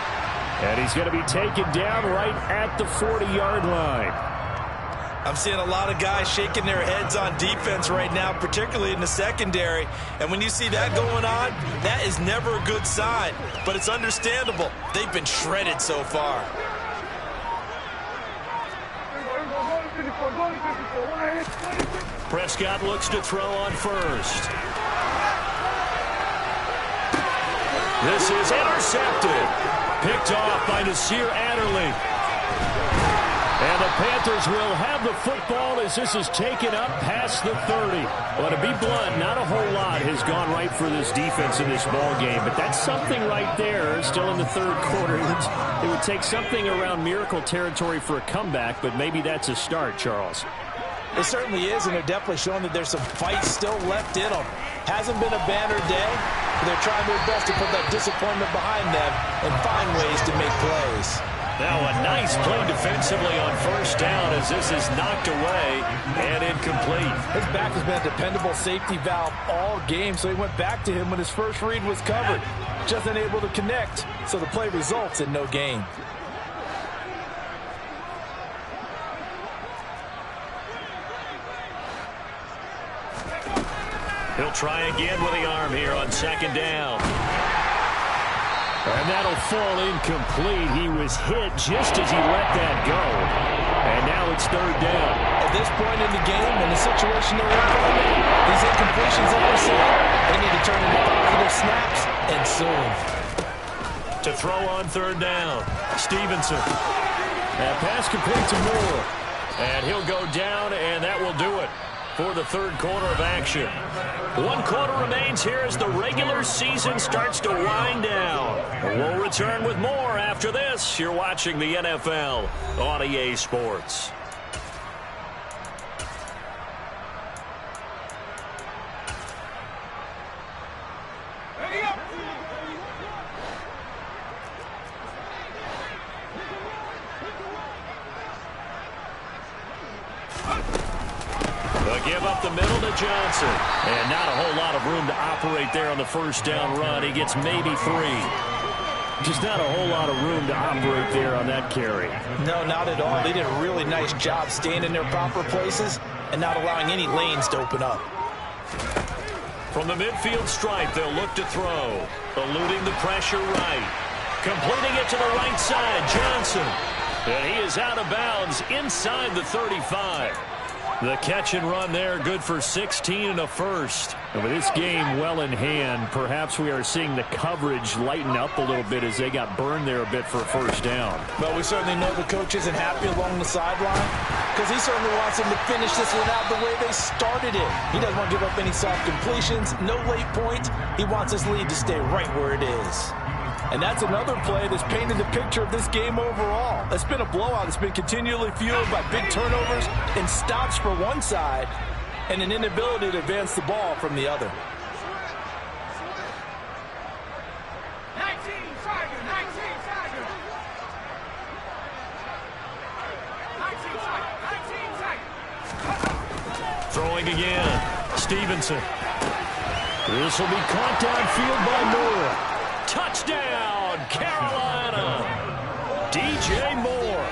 And he's going to be taken down right at the 40-yard line. I'm seeing a lot of guys shaking their heads on defense right now, particularly in the secondary. And when you see that going on, that is never a good sign. But it's understandable. They've been shredded so far. Prescott looks to throw on first. This is intercepted. Picked off by Nasir Adderley. And the Panthers will have the football as this is taken up past the 30. Well, to be blunt, not a whole lot has gone right for this defense in this ball game, but that's something right there still in the third quarter. It would take something around miracle territory for a comeback, but maybe that's a start, Charles. It certainly is, and they're definitely showing that there's some fight still left in them. Hasn't been a banner day, but they're trying their best to put that disappointment behind them and find ways to make plays. Now a nice play defensively on first down as this is knocked away and incomplete. His back has been a dependable safety valve all game, so he went back to him when his first read was covered. Just unable to connect, so the play results in no gain. He'll try again with the arm here on second down. And that'll fall incomplete. He was hit just as he let that go. And now it's third down. At this point in the game, in the situation they're in right now, these incompletions that we're seeing, they need to turn into positive snaps, and soon. To throw on third down, Stevenson. And pass complete to Moore. And he'll go down, and that will do it for the third quarter of action. 1 quarter remains here as the regular season starts to wind down. We'll return with more after this. You're watching the NFL on EA Sports. Give up the middle to Johnson. And not a whole lot of room to operate there on the first down run. He gets maybe 3. Just not a whole lot of room to operate there on that carry. No, not at all. They did a really nice job staying in their proper places and not allowing any lanes to open up. From the midfield stripe, they'll look to throw. Eluding the pressure right. Completing it to the right side, Johnson. And he is out of bounds inside the 35. The catch and run there, good for 16 and a first. And with this game well in hand, perhaps we are seeing the coverage lighten up a little bit as they got burned there a bit for a first down. But we certainly know the coach isn't happy along the sideline because he certainly wants them to finish this one out the way they started it. He doesn't want to give up any soft completions, no late points. He wants his lead to stay right where it is. And that's another play that's painted the picture of this game overall. It's been a blowout. It's been continually fueled by big turnovers and stops for one side and an inability to advance the ball from the other. Throwing again. Stevenson. This will be caught downfield by Moore. Touchdown, Carolina. DJ Moore,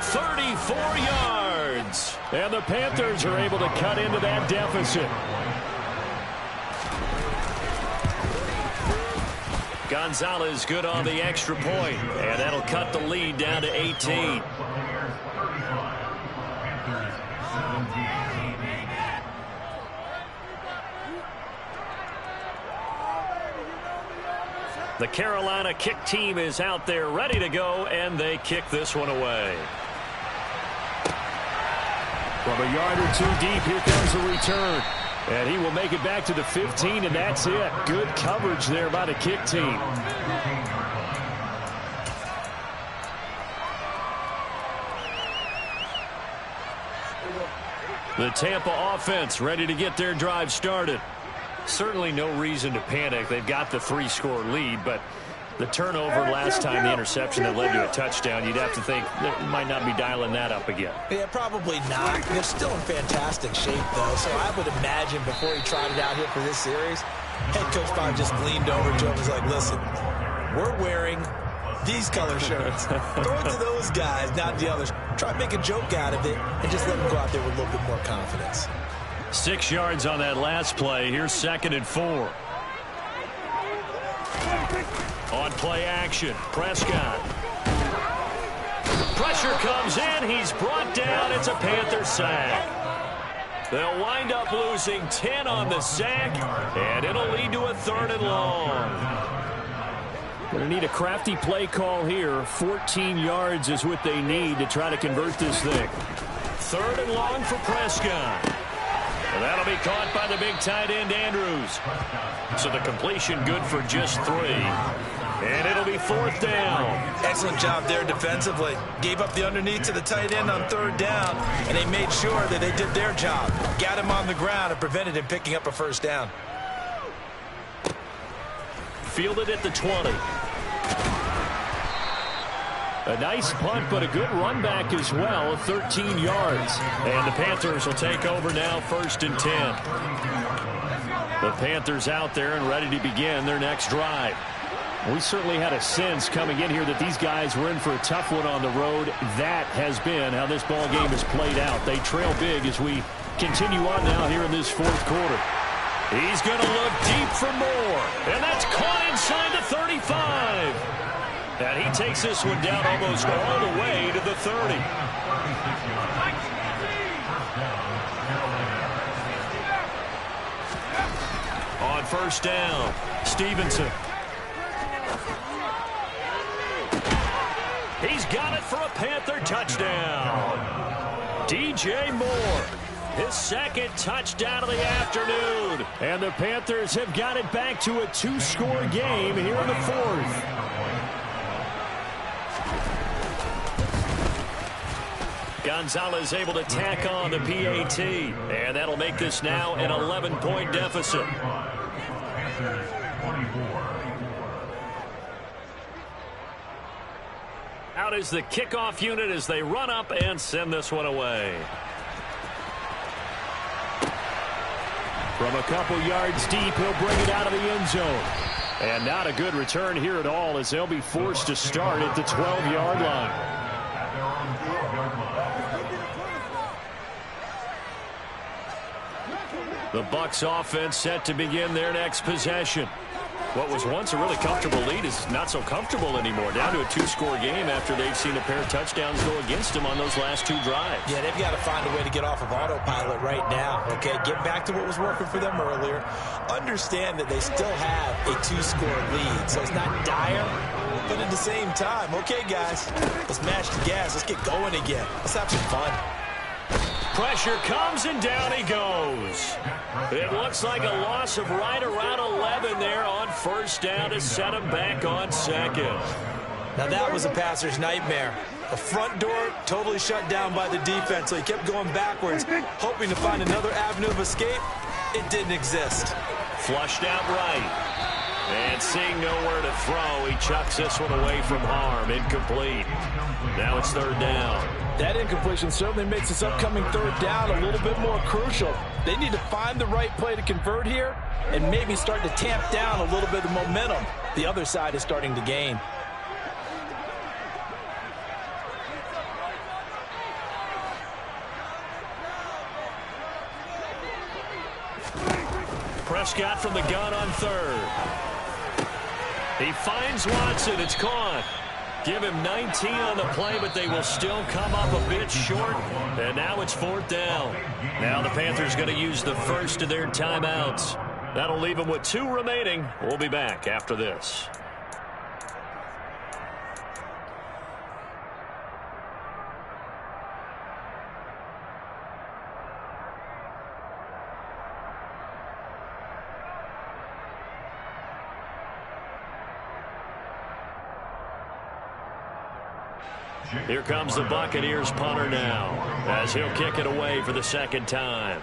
34 yards. And the Panthers are able to cut into that deficit. Gonzalez good on the extra point, and that'll cut the lead down to 18. The Carolina kick team is out there ready to go, and they kick this one away. From a yard or two deep, here comes the return. And he will make it back to the 15, and that's it. Good coverage there by the kick team. The Tampa offense ready to get their drive started. Certainly no reason to panic. They've got the 3-score lead, but the turnover last time, the interception that led to a touchdown, you'd have to think they might not be dialing that up again. Yeah, probably not. They're still in fantastic shape, though, so I would imagine before he tried it out here for this series, head coach probably just leaned over to him and was like, listen, we're wearing these color shirts. Throw it to those guys, not the others. Try to make a joke out of it and just let them go out there with a little bit more confidence. 6 yards on that last play. Here's 2nd and 4. On play action, Prescott. Pressure comes in. He's brought down. It's a Panther sack. They'll wind up losing 10 on the sack, and it'll lead to a 3rd and long. Going to need a crafty play call here. 14 yards is what they need to try to convert this thing. 3rd and long for Prescott. And that'll be caught by the big tight end, Andrews. So the completion good for just 3. And it'll be 4th down. Excellent job there defensively. Gave up the underneath to the tight end on 3rd down, and they made sure that they did their job. Got him on the ground and prevented him picking up a 1st down. Fielded at the 20. A nice punt, but a good run back as well, 13 yards. And the Panthers will take over now, 1st and 10. The Panthers out there and ready to begin their next drive. We certainly had a sense coming in here that these guys were in for a tough one on the road. That has been how this ball game has played out. They trail big as we continue on now here in this 4th quarter. He's going to look deep for more. And that's caught inside the 35. And he takes this one down almost all the way to the 30. On 1st down, Stevenson. He's got it for a Panther touchdown. DJ Moore, his 2nd touchdown of the afternoon. And the Panthers have got it back to a 2-score game here in the 4th. Gonzalez able to tack on the PAT. And that'll make this now an 11-point deficit. Out is the kickoff unit as they run up and send this one away. From a couple yards deep, he'll bring it out of the end zone. And not a good return here at all as they'll be forced to start at the 12-yard line. The Bucs offense set to begin their next possession. What was once a really comfortable lead is not so comfortable anymore. Down to a 2-score game after they've seen a pair of touchdowns go against them on those last 2 drives. Yeah, they've got to find a way to get off of autopilot right now, okay? Get back to what was working for them earlier. Understand that they still have a 2-score lead, so it's not dire, but at the same time, okay, guys, let's mash the gas. Let's get going again. Let's have some fun. Pressure comes, and down he goes. It looks like a loss of right around 11 there on 1st down to set him back on 2nd. Now that was a passer's nightmare. The front door totally shut down by the defense, so he kept going backwards, hoping to find another avenue of escape. It didn't exist. Flushed out right. And seeing nowhere to throw, he chucks this one away from harm. Incomplete. Now it's 3rd down. That incompletion certainly makes this upcoming 3rd down a little bit more crucial. They need to find the right play to convert here and maybe start to tamp down a little bit of momentum the other side is starting to gain. Prescott from the gun on 3rd. He finds Watson. It's caught. Give him 19 on the play, but they will still come up a bit short. And now it's 4th down. Now the Panthers going to use the first of their timeouts. That'll leave them with 2 remaining. We'll be back after this. Here comes the Buccaneers punter now, as he'll kick it away for the second time.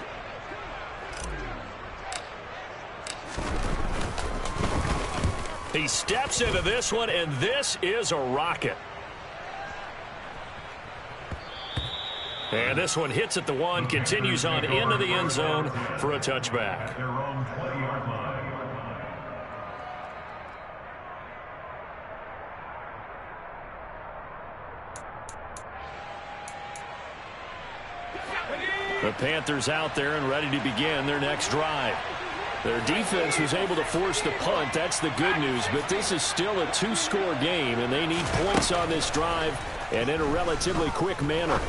He steps into this one, and this is a rocket. And this one hits at the one, continues on into the end zone for a touchback. The Panthers out there and ready to begin their next drive. Their defense was able to force the punt. That's the good news. But this is still a two-score game, and they need points on this drive and in a relatively quick manner.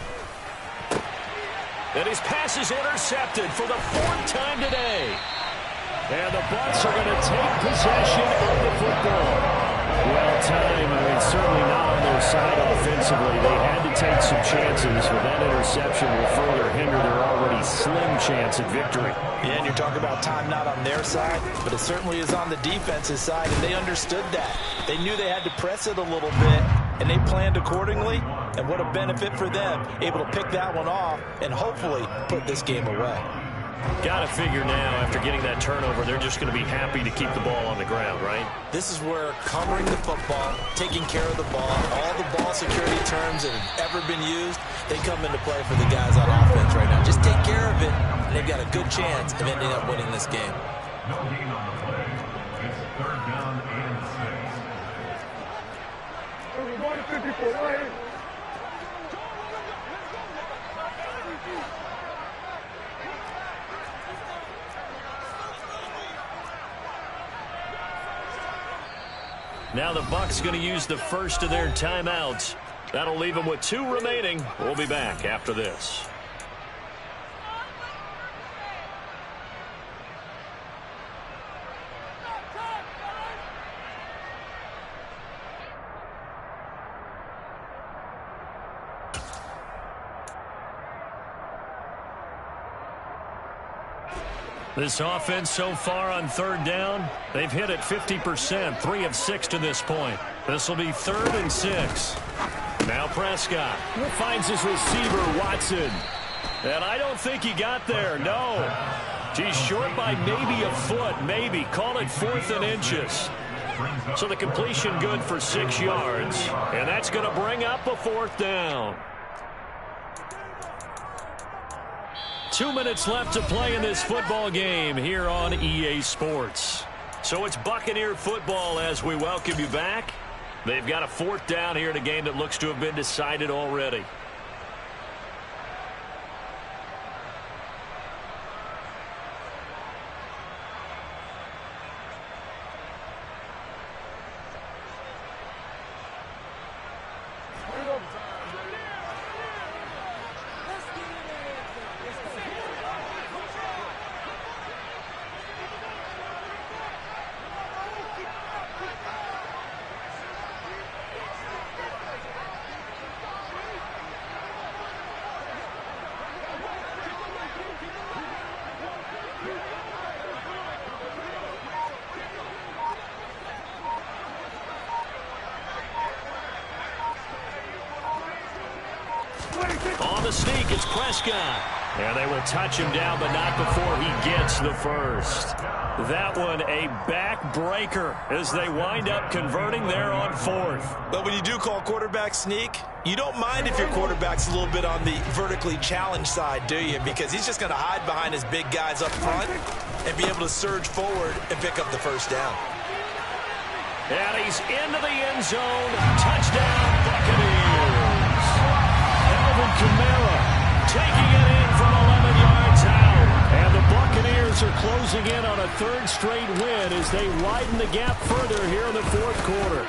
And his pass is intercepted for the fourth time today. And the Bucs are going to take possession of the football. Well timed, certainly not on their side offensively. They had to take some chances, but that interception will further hinder their already slim chance at victory. Yeah, and you're talking about time not on their side, but it certainly is on the defense's side, and they understood that. They knew they had to press it a little bit, and they planned accordingly, and what a benefit for them, able to pick that one off and hopefully put this game away. Got to figure now, after getting that turnover, they're just going to be happy to keep the ball on the ground, right? This is where covering the football, taking care of the ball, all the ball security terms that have ever been used, they come into play for the guys on offense right now. Just take care of it, and they've got a good chance of ending up winning this game. No gain on the play. It's third down and 6. Now the Bucs going to use the first of their timeouts. That'll leave them with 2 remaining. We'll be back after this. This offense so far on third down, they've hit it 50%, 3 of 6 to this point. This will be 3rd and 6. Now Prescott finds his receiver, Watson. And I don't think he got there, no. He's short by maybe a foot, maybe. Call it 4th and inches. So the completion good for 6 yards. And that's going to bring up a 4th down. 2 minutes left to play in this football game here on EA Sports. So it's Buccaneer football as we welcome you back. They've got a 4th down here in a game that looks to have been decided already. On the sneak, it's Prescott. And they will touch him down, but not before he gets the first. That one a backbreaker as they wind up converting there on 4th. But when you do call quarterback sneak, you don't mind if your quarterback's a little bit on the vertically challenged side, do you? Because he's just going to hide behind his big guys up front and be able to surge forward and pick up the first down. And he's into the end zone. Touchdown, Buccaneers. Alvin Kamara taking it in from 11 yards out. And the Buccaneers are closing in on a 3rd straight win as they widen the gap further here in the 4th quarter.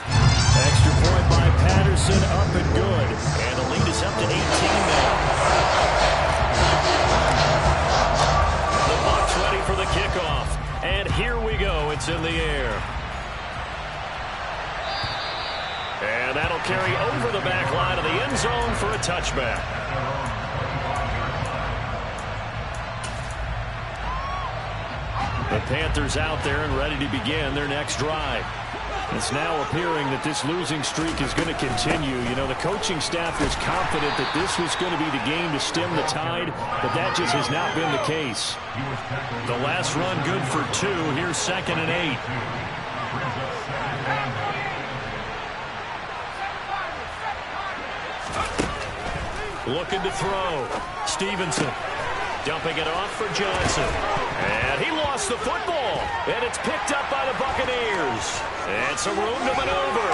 Extra point by Patterson, up and good. And the lead is up to 18 now. The Bucs ready for the kickoff. And here we go. It's in the air. And that'll carry over the back line of the end zone for a touchback. The Panthers out there and ready to begin their next drive. It's now appearing that this losing streak is going to continue. You know, the coaching staff was confident that this was going to be the game to stem the tide, but that just has not been the case. The last run good for 2. Here's 2nd and 8. Looking to throw. Stevenson dumping it off for Johnson. And he lost the football. And it's picked up by the Buccaneers. And some room to maneuver.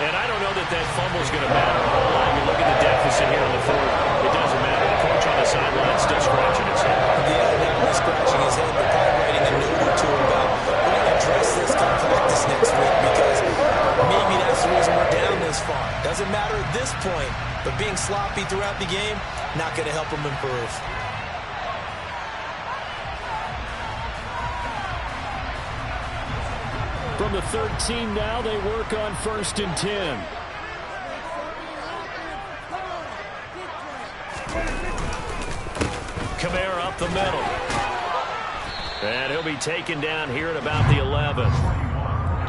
And I don't know that that fumble's going to matter a whole lot. You look at the deficit here in the 4th. It doesn't matter. The coach on the sideline is still scratching his head. Yeah, not only scratching his head, but probably writing a note or two about we're going to address this, come practice next week, because maybe that's the reason we're down this far. Doesn't matter at this point, but being sloppy throughout the game, not going to help him improve. From the 13 now, they work on 1st and 10. Kamara up the middle. And he'll be taken down here at about the 11.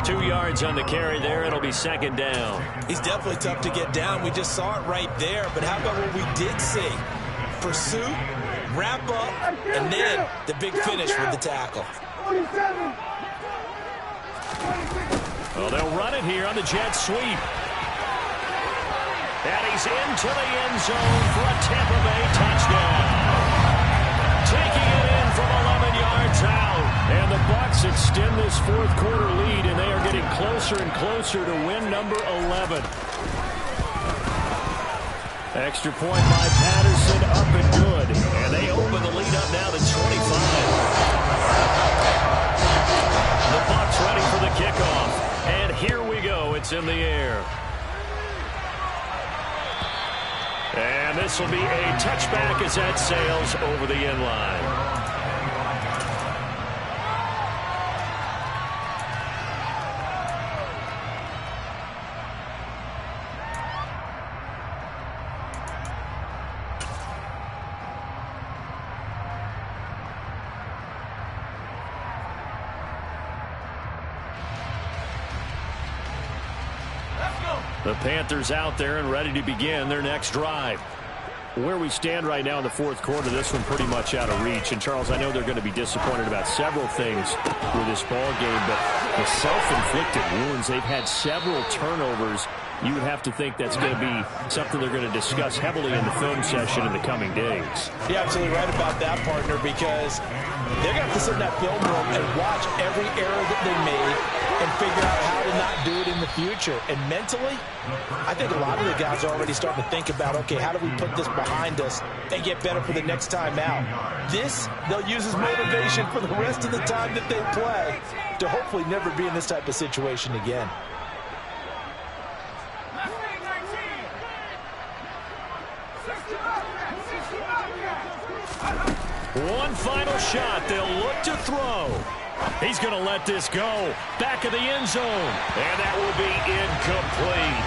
2 yards on the carry there. It'll be 2nd down. He's definitely tough to get down. We just saw it right there. But how about what we did see? Pursuit, wrap up, and then the big finish with the tackle. Well, they'll run it here on the jet sweep. And he's into the end zone for a Tampa Bay touchdown. Taking it in from 11 yards out. And the Bucs extend this 4th quarter lead, and they are getting closer and closer to win number 11. Extra point by Patterson, up and good. And they open the lead up now to 25. The Bucs ready for the kickoff. And here we go. It's in the air. And this will be a touchback as that sails over the end line. The Panthers out there and ready to begin their next drive. Where we stand right now in the 4th quarter, this one pretty much out of reach. And, Charles, I know they're going to be disappointed about several things with this ball game, but the self-inflicted wounds, they've had several turnovers. You would have to think that's going to be something they're going to discuss heavily in the film session in the coming days. You're absolutely right about that, partner, because they're going to have to sit in that film room and watch every error that they made and figure out how to not do it in the future. And mentally, I think a lot of the guys are already starting to think about, okay, how do we put this behind us and get better for the next time out? This, they'll use as motivation for the rest of the time that they play to hopefully never be in this type of situation again. One final shot. They'll look to throw. He's going to let this go. Back of the end zone. And that will be incomplete.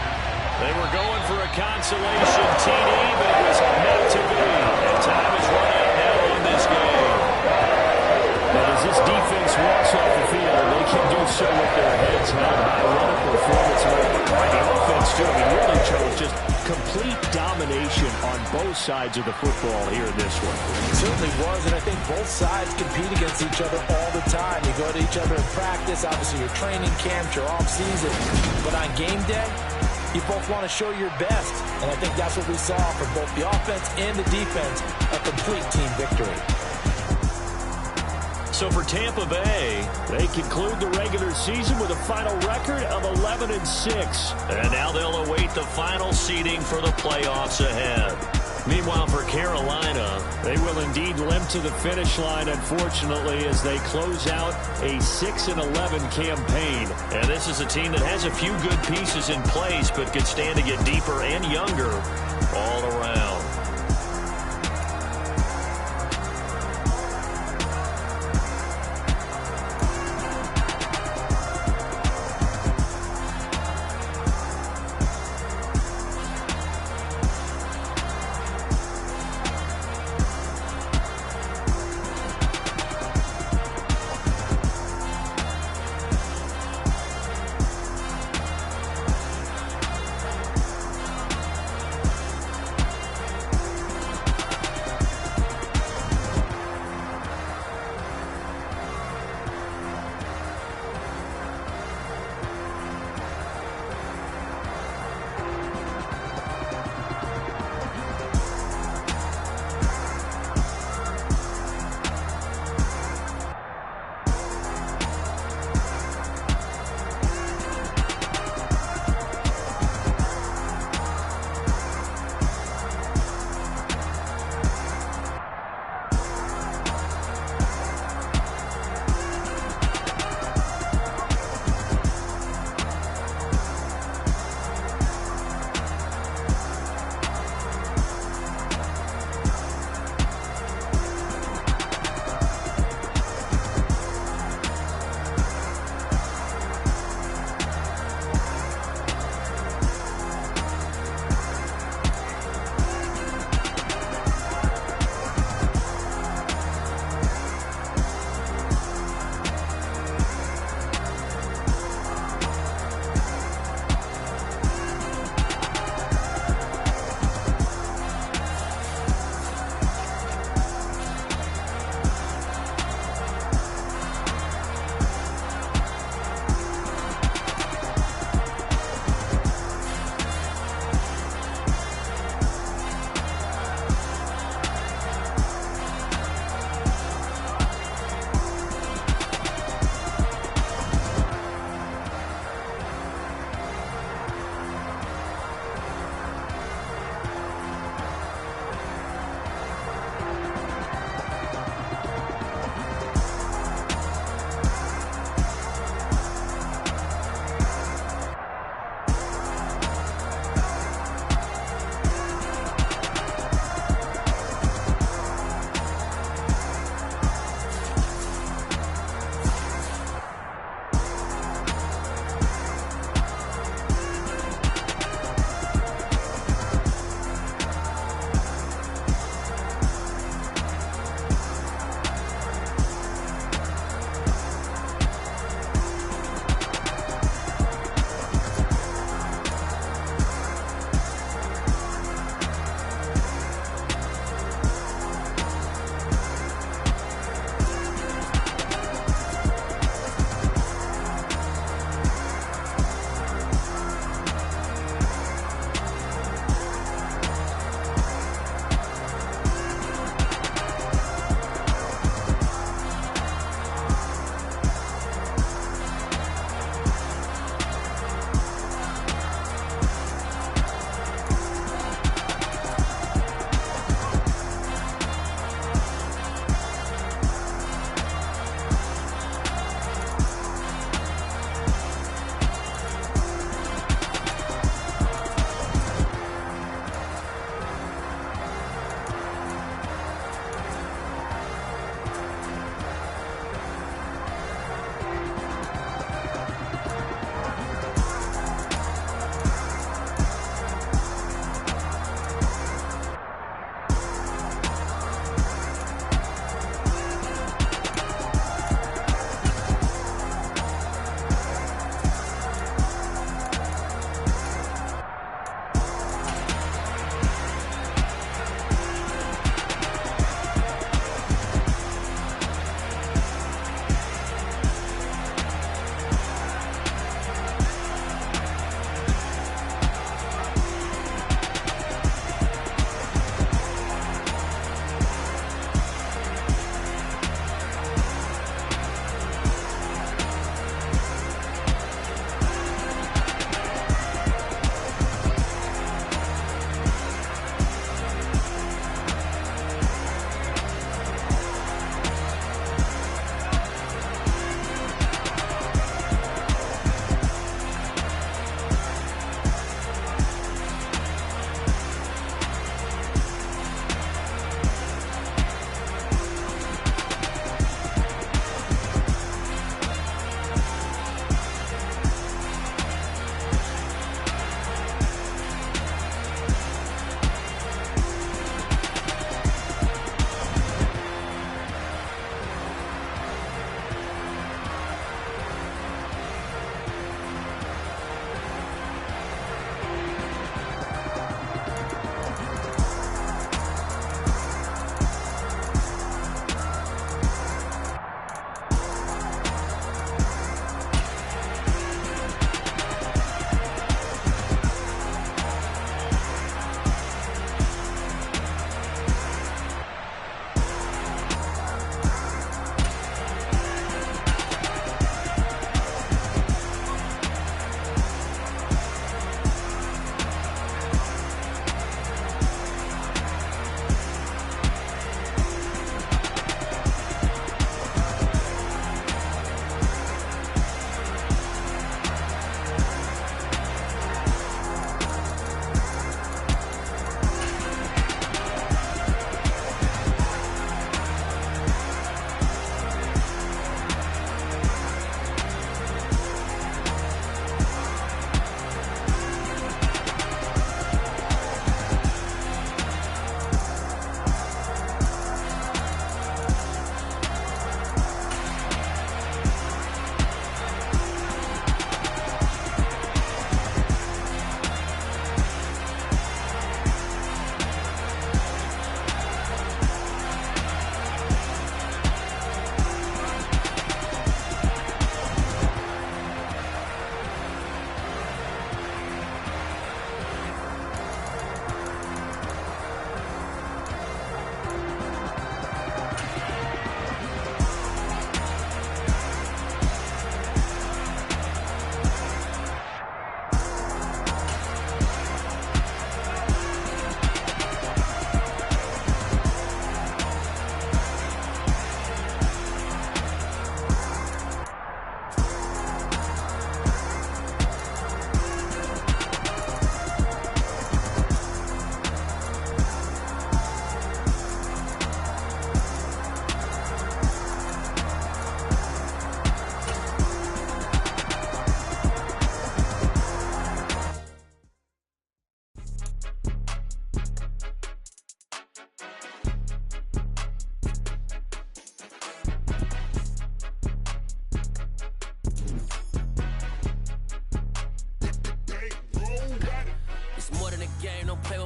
They were going for a consolation TD, but it was not to be. And time is run out now in this game. And as this defense walks off the field, they can do so with their heads held high. What a performance by the offense, too. I mean, really, Charles, just complete domination on both sides of the football here in this one. It certainly was, and I think both sides compete against each other all the time. You go to each other in practice, obviously your training camps, your off-season, but on game day, you both want to show your best, and I think that's what we saw from both the offense and the defense, a complete team victory. So for Tampa Bay, they conclude the regular season with a final record of 11-6. And now they'll await the final seeding for the playoffs ahead. Meanwhile, for Carolina, they will indeed limp to the finish line, unfortunately, as they close out a 6-11 campaign. And this is a team that has a few good pieces in place, but could stand to get deeper and younger all around.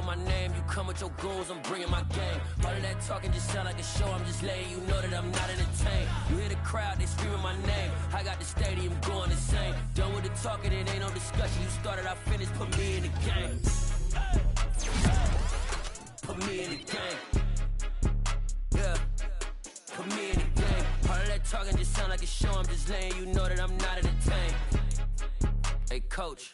my name, you come with your goons, I'm bringing my game. All of that talking just sound like a show, I'm just letting you know that I'm not entertained. You hear the crowd, they screaming my name. I got the stadium going insane. Done with the talking, it ain't no discussion. You started, I finished, put me in the game. Put me in the game. Yeah. Put me in the game. All of that talking just sound like a show, I'm just letting you know that I'm not entertained. Hey, coach.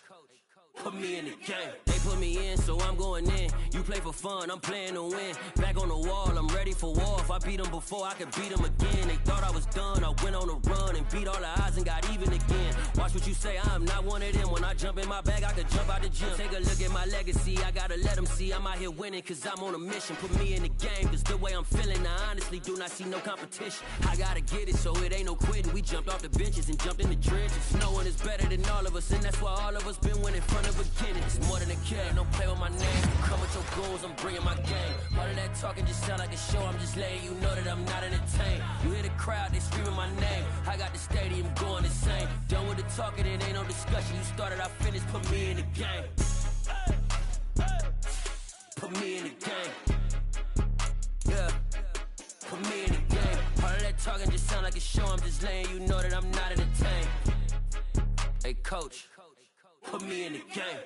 Put me in the game. They put me in, so I'm going in. You play for fun, I'm playing to win. Back on the wall, I'm ready for war. If I beat them before, I could beat them again. They thought I was done, I went on a run and beat all the odds and got even again. Watch what you say, I'm not one of them. When I jump in my bag, I could jump out the gym. Take a look at my legacy, I gotta let them see I'm out here winning, cause I'm on a mission. Put me in the game, cause the way I'm feeling, I honestly do not see no competition. I gotta get it, so it ain't no quitting. We jumped off the benches and jumped in the trenches. No one is better than all of us, and that's why all of us been winning from the beginning. It's more than a kid, don't play with my name. Come with your goals, I'm bringing my game. All of that talking just sound like a show, I'm just letting you know that I'm not entertained. You hear the crowd, they screaming my name. I got the stadium going insane. Done with the talking, it ain't no discussion. You started, I finished, put me in the game. Put me in the game. Yeah. Put me in the game. All of that talking just sound like a show, I'm just letting you know that I'm not entertained. Hey, coach. Put me in the game.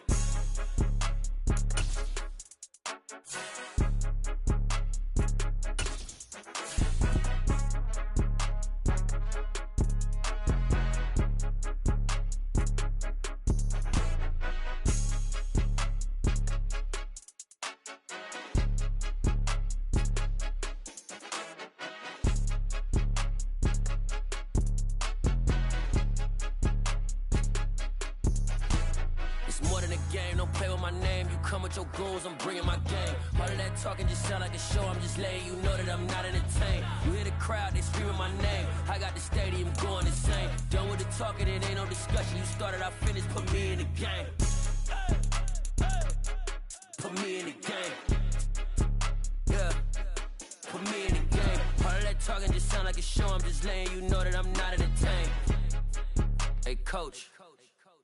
Your goals, I'm bringing my game. All of that talking just sound like a show, I'm just letting you know that I'm not entertained. You hear the crowd, they screaming my name. I got the stadium going insane. Done with the talking, it ain't no discussion. You started, I finished, put me in the game. Put me in the game. Yeah. Put me in the game. All of that talking just sound like a show, I'm just letting you know that I'm not entertained. Hey, coach,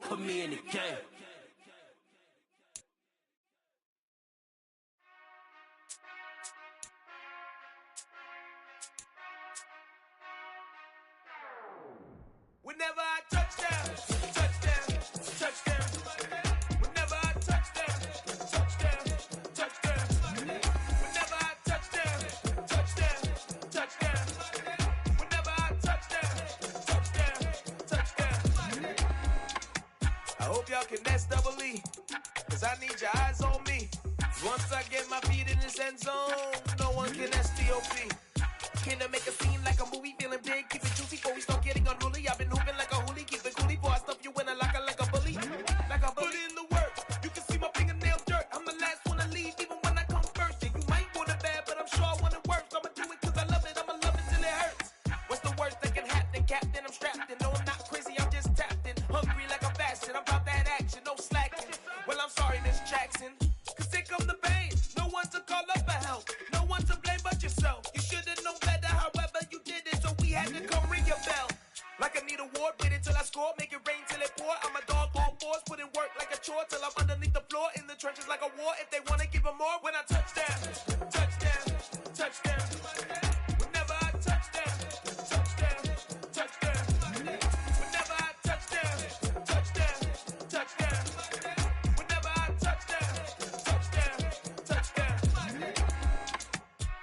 put me in the game. Whenever I touchdown, touchdown, touchdown. Whenever I touchdown, touchdown, touchdown. Whenever I touchdown, touchdown, touchdown. Whenever I touchdown, touchdown, touchdown. I hope y'all can nest double E, cause I need your eyes on me. Once I get my feet in this end zone, no one can STOP. Can I make a scene like a movie, feeling big, keep it juicy before we start getting unruly. I've been hooping like a hoolie, keep it coolie before I stuff you in a locker like a bully. Like a bully. Put in the work, you can see my fingernails dirt. I'm the last one to leave, even when I come first. Yeah, you might want it bad, but I'm sure I want it worse. I'ma do it cause I love it, I'ma love it till it hurts. What's the worst that can happen, Captain? I'm strapped in, no I'm not crazy, I'm just tapped in. Hungry like I'm fasting, I'm about that action, no slacking. Well, I'm sorry, Miss Jackson, cause here come the pain. No one to call up for help, no one to blame but yourself. You should've known better, however you did it, so we had to come ring your bell. Like I need a ward, wait until I score, make it rain till it pour. I'm a dog on fours, put in work like a chore till I'm underneath the floor, in the trenches like a war. If they wanna give them more, when I touchdown, touchdown, touchdown. Whenever I touchdown, touchdown, touchdown. Whenever I touchdown, touchdown, touchdown. Whenever I touchdown, touchdown, touchdown.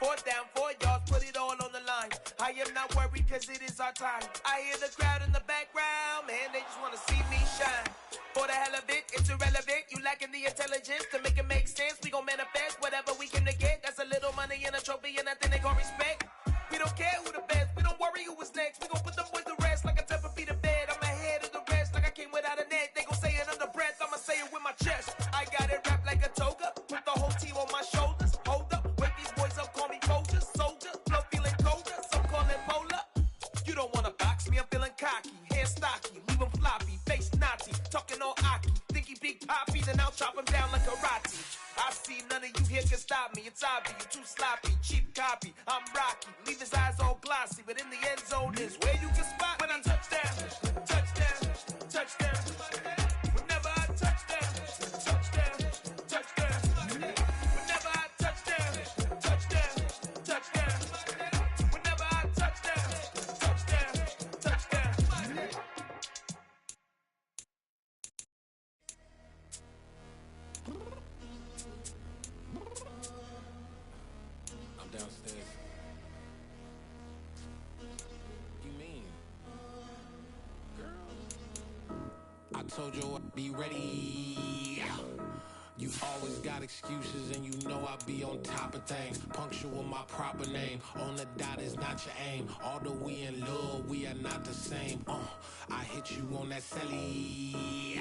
4th down, 4 yards, put it all on the line. I am not worried cause it is our time. I hear the crowd in the background, man, they just wanna see me shine. For the hell of it, it's irrelevant. You lacking the intelligence to make it make sense. We gon' manifest whatever we came to get. That's a little money and a trophy and nothing they gon' respect. We don't care who the best, we don't worry who was next. We gon' put them boys to rest like a temper feet of bed. I'm ahead of the rest like I came without a net. They gon' say it under breath, I'ma say it with my chest. I got it wrapped like a toga, put the whole team on my shoulders. Hold up, wake these boys up, call me Folger, soldier, flow feeling colder, some call it polar. You don't wanna box me, I'm feeling cocky, hair stocky, leave him floppy, face naughty, talking all aki, think he big poppy, then I'll chop him down like karate. I see none of you here can stop me, it's obvious, you too sloppy, cheap copy, I'm rocky, leave his eyes all glossy, but in the end zone is where you can spot when I touchdown, touchdown, touchdown. Whenever I touchdown, touchdown, touchdown. downstairs. What you mean? Girl. I told you I'd be ready. You always got excuses and you know I be on top of things. Punctual my proper name. On the dot is not your aim. Although we in love, we are not the same. I hit you on that celly.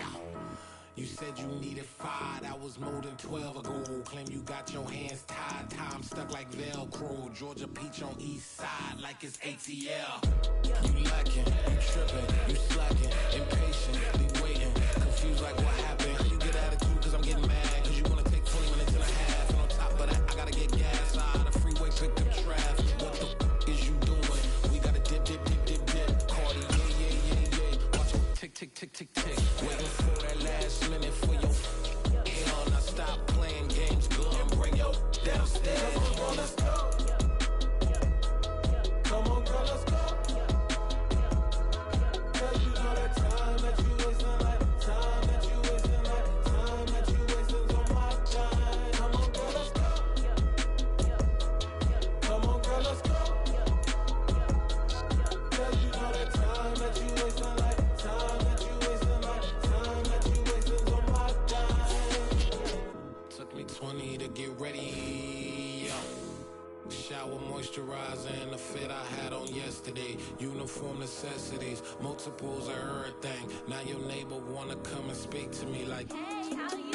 You said you needed 5, that was more than 12 ago. Claim you got your hands tied, time stuck like Velcro. Georgia peach on east side like it's ATL. You lacking, you tripping, you slacking, impatient, be waiting, confused like what happened. How you get attitude cause I'm getting mad, cause you wanna take 20 minutes and a half. And on top of that, I gotta get gas out of the freeway, picked up traffic. What the f is you doing? We gotta dip, dip, dip, dip, dip. Cardi, yeah. Watch it tick, tick, tick, tick, tick. Waiting for that last minute for your hell. Now stop playing games, good, and bring your downstairs. Come on, girl, let's go. Come on, girl, let's go. Cause you know that time that you wasting, like time that you wasting, like time that you wasting on my time. Come on, girl, let's go. Come on, girl, let's go. Cause you know that time that you wasting, like time that you wasting, like time that you wasting on my time. Took me 20 to get ready. Shower moisturizer and the fit I had on yesterday. Uniform necessities, multiples of everything. Now your neighbor wanna come and speak to me like, hey, how you